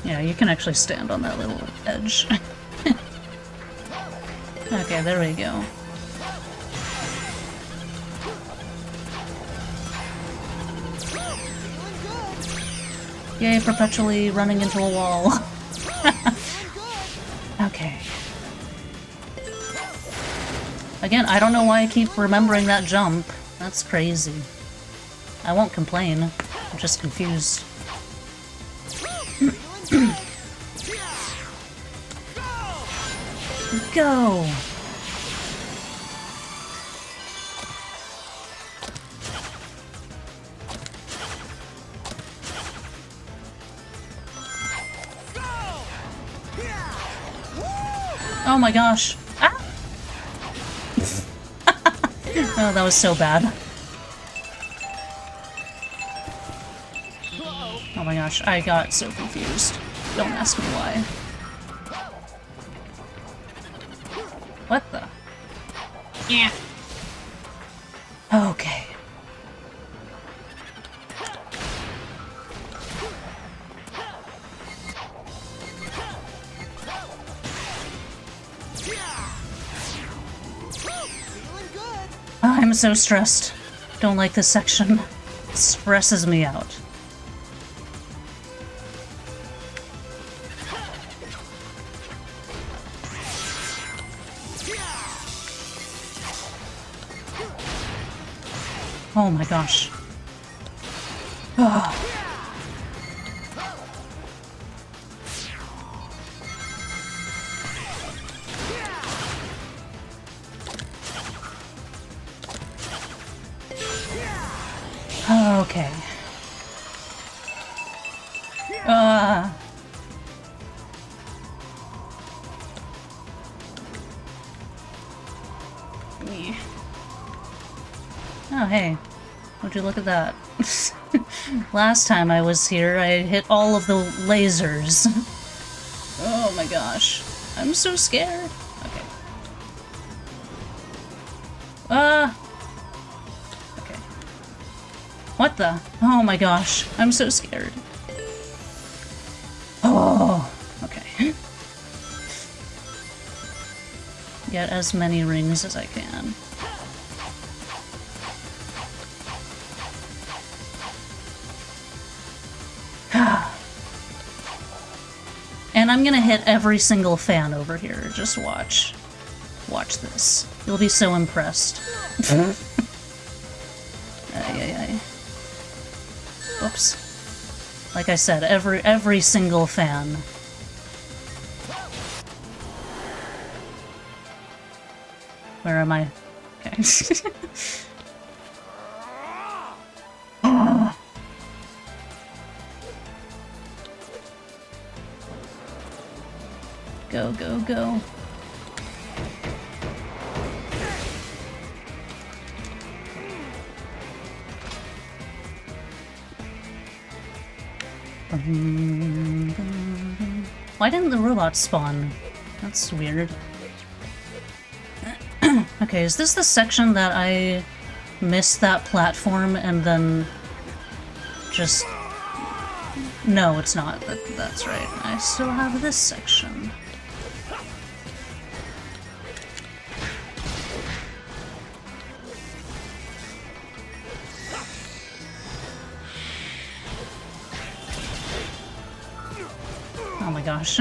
Yeah, you can actually stand on that little edge. Okay, there we go. Yay, perpetually running into a wall. Okay. Again, I don't know why I keep remembering that jump. That's crazy. I won't complain. I'm just confused. Go! Oh my gosh. Ah! Oh, that was so bad. Oh my gosh, I got so confused. Don't ask me why. What the? Yeah. Okay. I'm so stressed. Don't like this section. It stresses me out. Oh my gosh. Oh. Okay. Yeah. Oh, hey. Would you look at that? Last time I was here, I hit all of the lasers. Oh my gosh. I'm so scared. Okay. Okay. What the? Oh my gosh. I'm so scared. Oh. Okay. Get as many rings as I can. And I'm gonna hit every single fan over here. Just watch. Watch this. You'll be so impressed. Ay. Oops. Like I said, every single fan. Where am I? Okay. Go, go, go. Why didn't the robot spawn? That's weird. Okay, is this the section that I missed that platform and then just... No, it's not. That's right. I still have this section. Oh my gosh.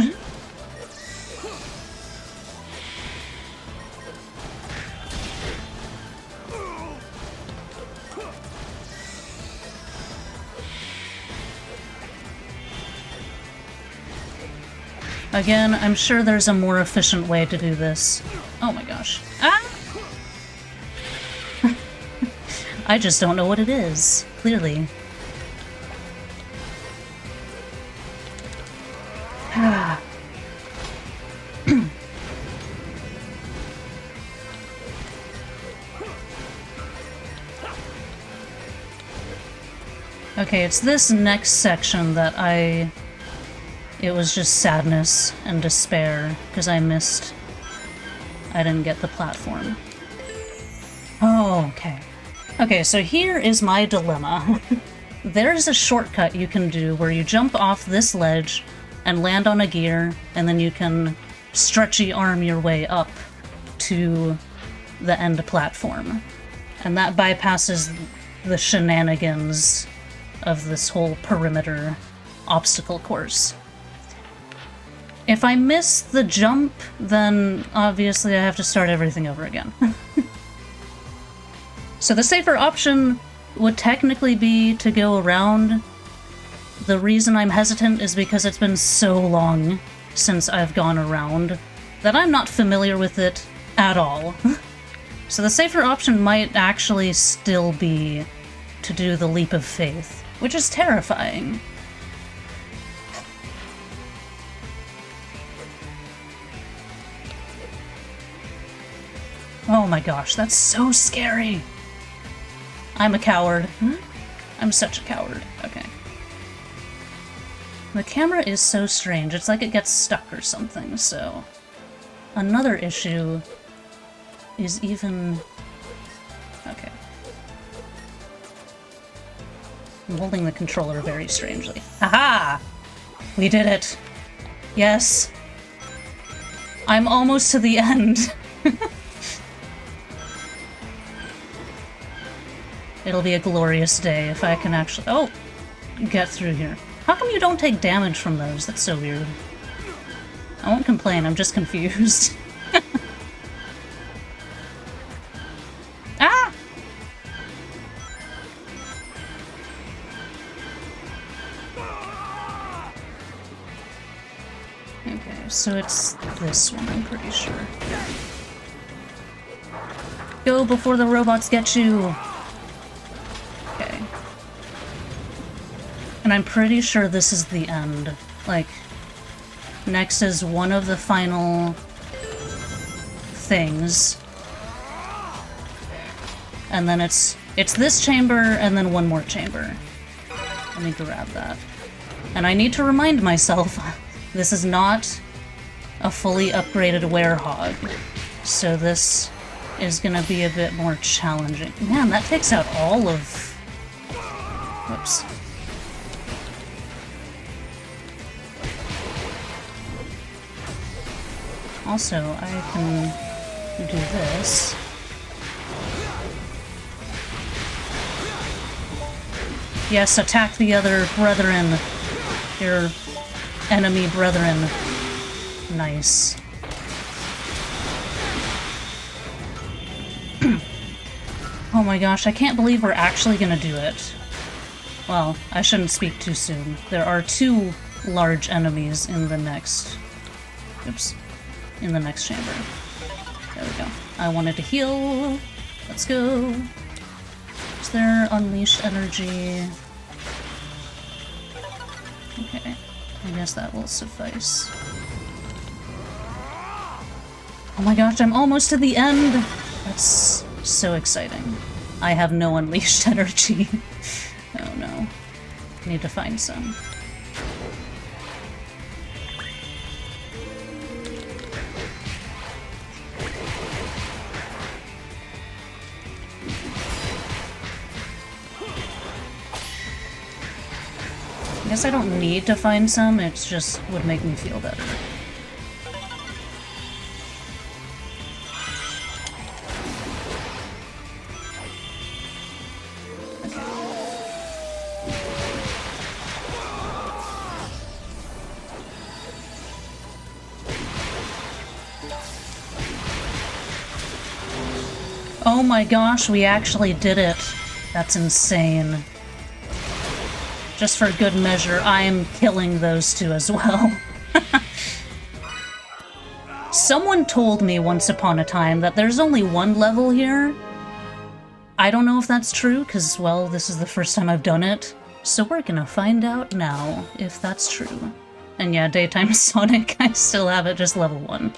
Again, I'm sure there's a more efficient way to do this. Oh my gosh. Ah! I just don't know what it is, clearly. Okay, it's this next section that it was just sadness and despair, because I didn't get the platform. Oh, okay. Okay, so here is my dilemma. There's a shortcut you can do where you jump off this ledge and land on a gear, and then you can stretchy arm your way up to the end platform. And that bypasses the shenanigans of this whole perimeter obstacle course. If I miss the jump, then obviously I have to start everything over again. So the safer option would technically be to go around. The reason I'm hesitant is because it's been so long since I've gone around that I'm not familiar with it at all. So the safer option might actually still be to do the leap of faith, which is terrifying. Oh my gosh, that's so scary! I'm a coward. I'm such a coward. Okay. The camera is so strange, it's like it gets stuck or something, so... Another issue is even... Okay. I'm holding the controller very strangely. Haha! We did it! Yes! I'm almost to the end! It'll be a glorious day if I can actually... Oh! Get through here. How come you don't take damage from those? That's so weird. I won't complain, I'm just confused. Ah! Okay, so it's this one, I'm pretty sure. Go before the robots get you! Okay. And I'm pretty sure this is the end. Like, next is one of the final things. And then it's this chamber and then one more chamber. Let me grab that. And I need to remind myself, this is not a fully upgraded werehog. So this is gonna be a bit more challenging. Man, that takes out all of... Whoops. Also, I can do this. Yes, attack the other brethren. Your enemy brethren. Nice. Oh my gosh, I can't believe we're actually gonna do it. Well, I shouldn't speak too soon. There are 2 large enemies in the next... Oops. In the next chamber. There we go. I wanted to heal. Let's go. Is there unleashed energy? Okay. I guess that will suffice. Oh my gosh, I'm almost to the end! That's so exciting. I have no unleashed energy. Oh no. Need to find some. I guess I don't need to find some, it just would make me feel better. Oh my gosh, we actually did it. That's insane. Just for good measure, I am killing those 2 as well. Someone told me once upon a time that there's only 1 level here. I don't know if that's true, because, well, this is the first time I've done it. So we're gonna find out now if that's true. And yeah, Daytime Sonic, I still have it just level 1.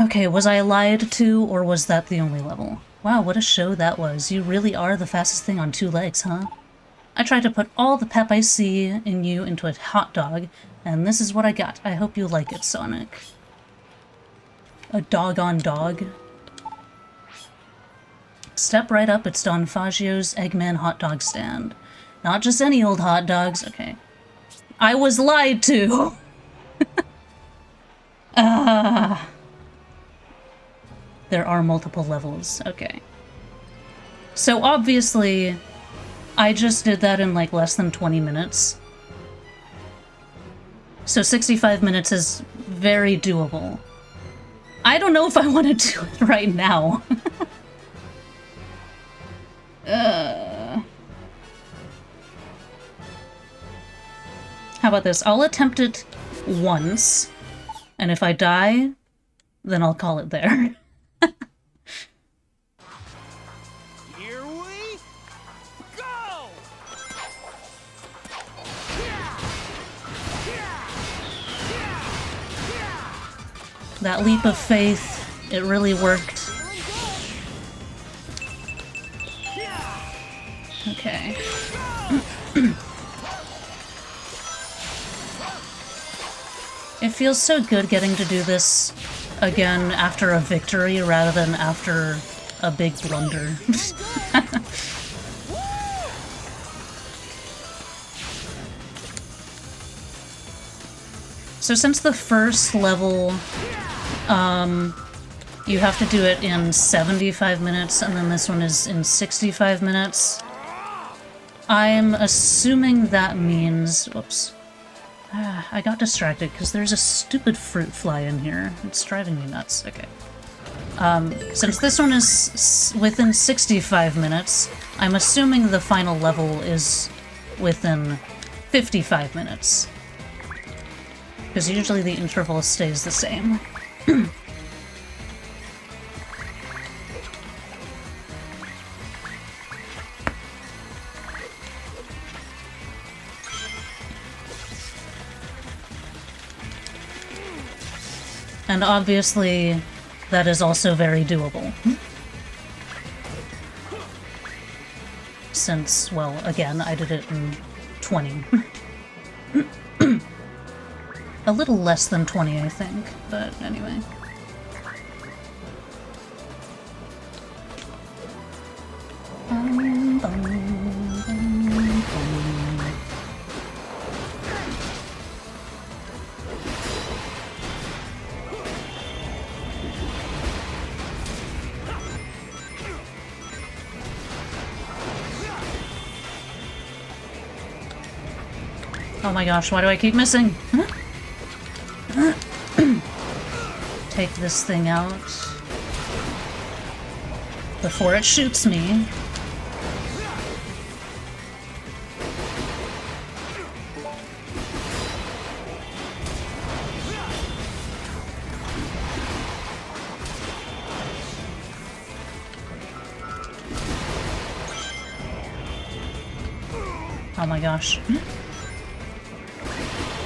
Okay, was I lied to, or was that the only level? Wow, what a show that was. You really are the fastest thing on 2 legs, huh? I tried to put all the pep I see in you into a hot dog, and this is what I got. I hope you like it, Sonic. A dog on dog. Step right up, it's Don Faggio's Eggman hot dog stand. Not just any old hot dogs. Okay. I was lied to! There are multiple levels. Okay. So obviously, I just did that in like less than 20 minutes. So 65 minutes is very doable. I don't know if I want to do it right now. How about this? I'll attempt it once, and if I die, then I'll call it there. Here we go! That leap of faith, it really worked. Okay. It feels so good getting to do this again after a victory rather than after a big blunder. So since the first level, you have to do it in 75 minutes, and then this one is in 65 minutes, I'm assuming that means... Whoops. I got distracted because there's a stupid fruit fly in here. It's driving me nuts. Okay. Since this one is within 65 minutes, I'm assuming the final level is within 55 minutes. Because usually the interval stays the same. And obviously, that is also very doable. Since, well, again, I did it in 20. A little less than 20, I think, but anyway. Oh my gosh, why do I keep missing? Take this thing out before it shoots me. Oh my gosh.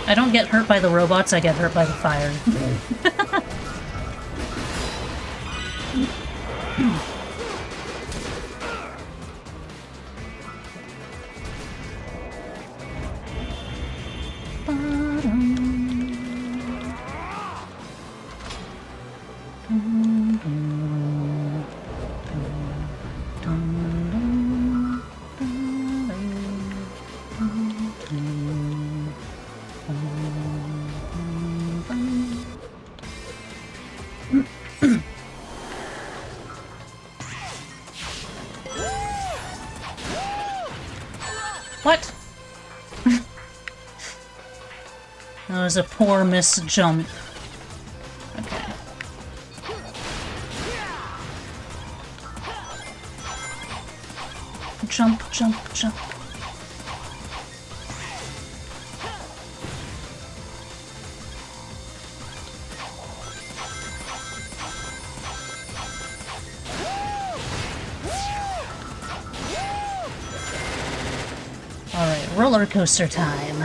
I don't get hurt by the robots, I get hurt by the fire. What? That was a poor missed jump. Okay. Jump, jump, jump. Alright, roller coaster time.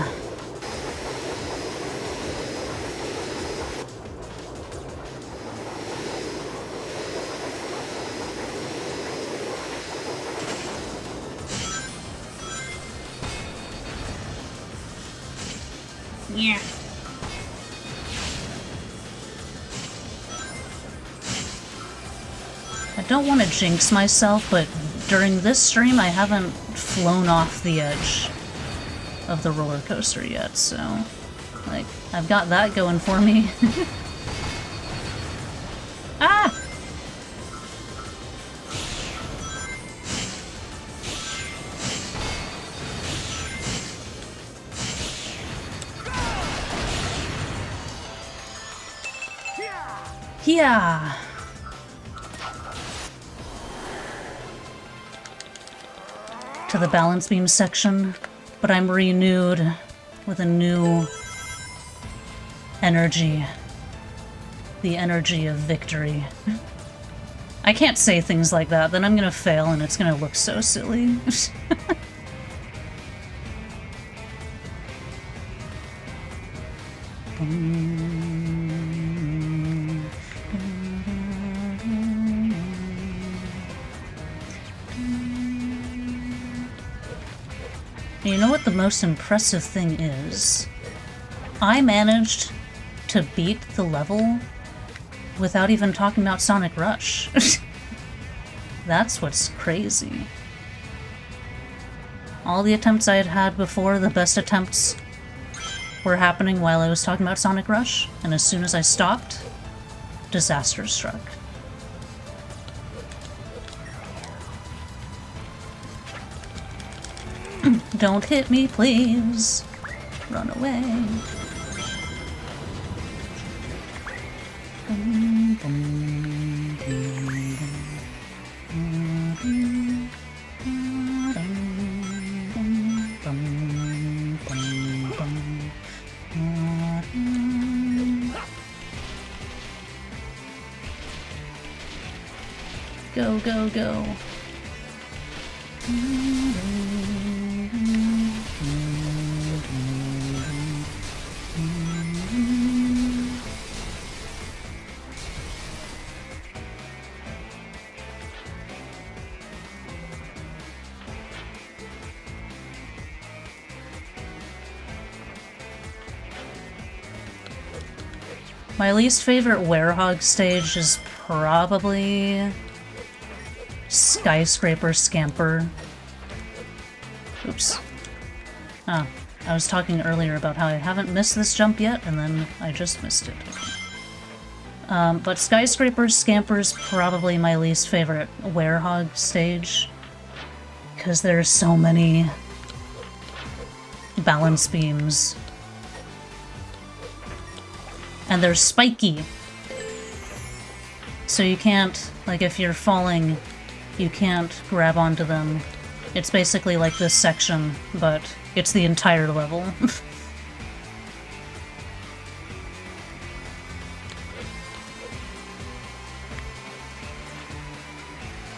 Yeah. I don't want to jinx myself, but during this stream I haven't flown off the edge of the roller coaster yet, so, like, I've got that going for me. Ah! Yeah! To the balance beam section, but I'm renewed with a new energy. The energy of victory. I can't say things like that, then I'm gonna fail and it's gonna look so silly. You know what the most impressive thing is? I managed to beat the level without even talking about Sonic Rush. That's what's crazy. All the attempts I had had before, the best attempts, were happening while I was talking about Sonic Rush, and as soon as I stopped, disaster struck. Don't hit me, please. Run away. Go, go, go. My least favorite Werehog stage is probably Skyscraper Scamper. Oops. Ah, I was talking earlier about how I haven't missed this jump yet, and then I just missed it. But Skyscraper Scamper is probably my least favorite Werehog stage, because there's so many balance beams. And they're spiky. So you can't, like, if you're falling, you can't grab onto them. It's basically like this section, but it's the entire level.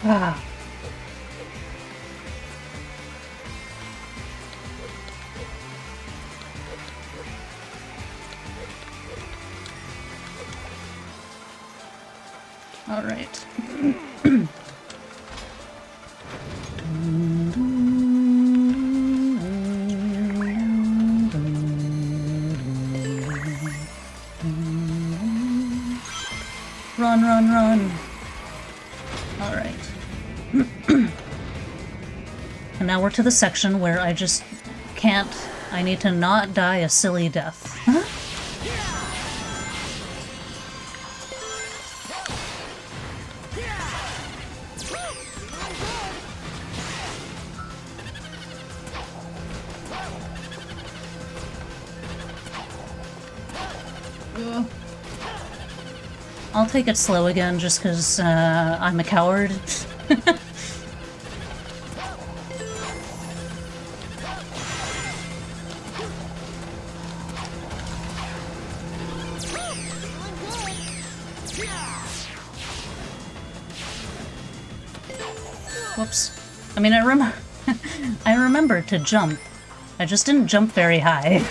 Ah. All right. Run, run, run. All right. And now we're to the section where I just can't. I need to not die a silly death. Huh? I'll take it slow again just because I'm a coward. Whoops. I mean, I remembered to jump. I just didn't jump very high.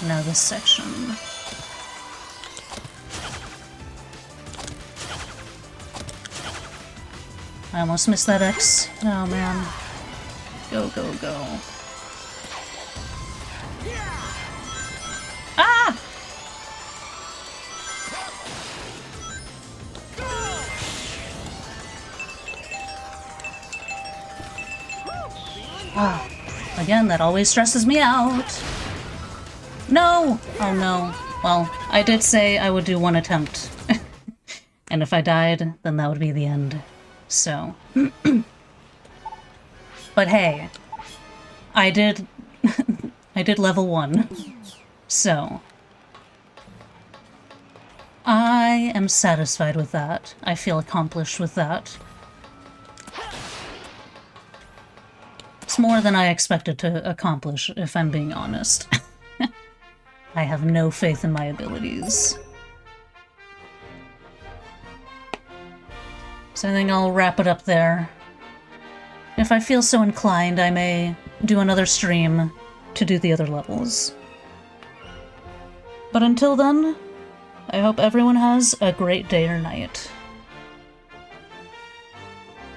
Now this section. I almost missed that X. Oh man. Go, go, go. Ah! Ah. Again, that always stresses me out. No! Oh no. Well, I did say I would do one attempt. And if I died, then that would be the end. So. But hey. I did level 1. So. I am satisfied with that. I feel accomplished with that. It's more than I expected to accomplish, if I'm being honest. I have no faith in my abilities. So I think I'll wrap it up there. If I feel so inclined, I may do another stream to do the other levels. But until then, I hope everyone has a great day or night.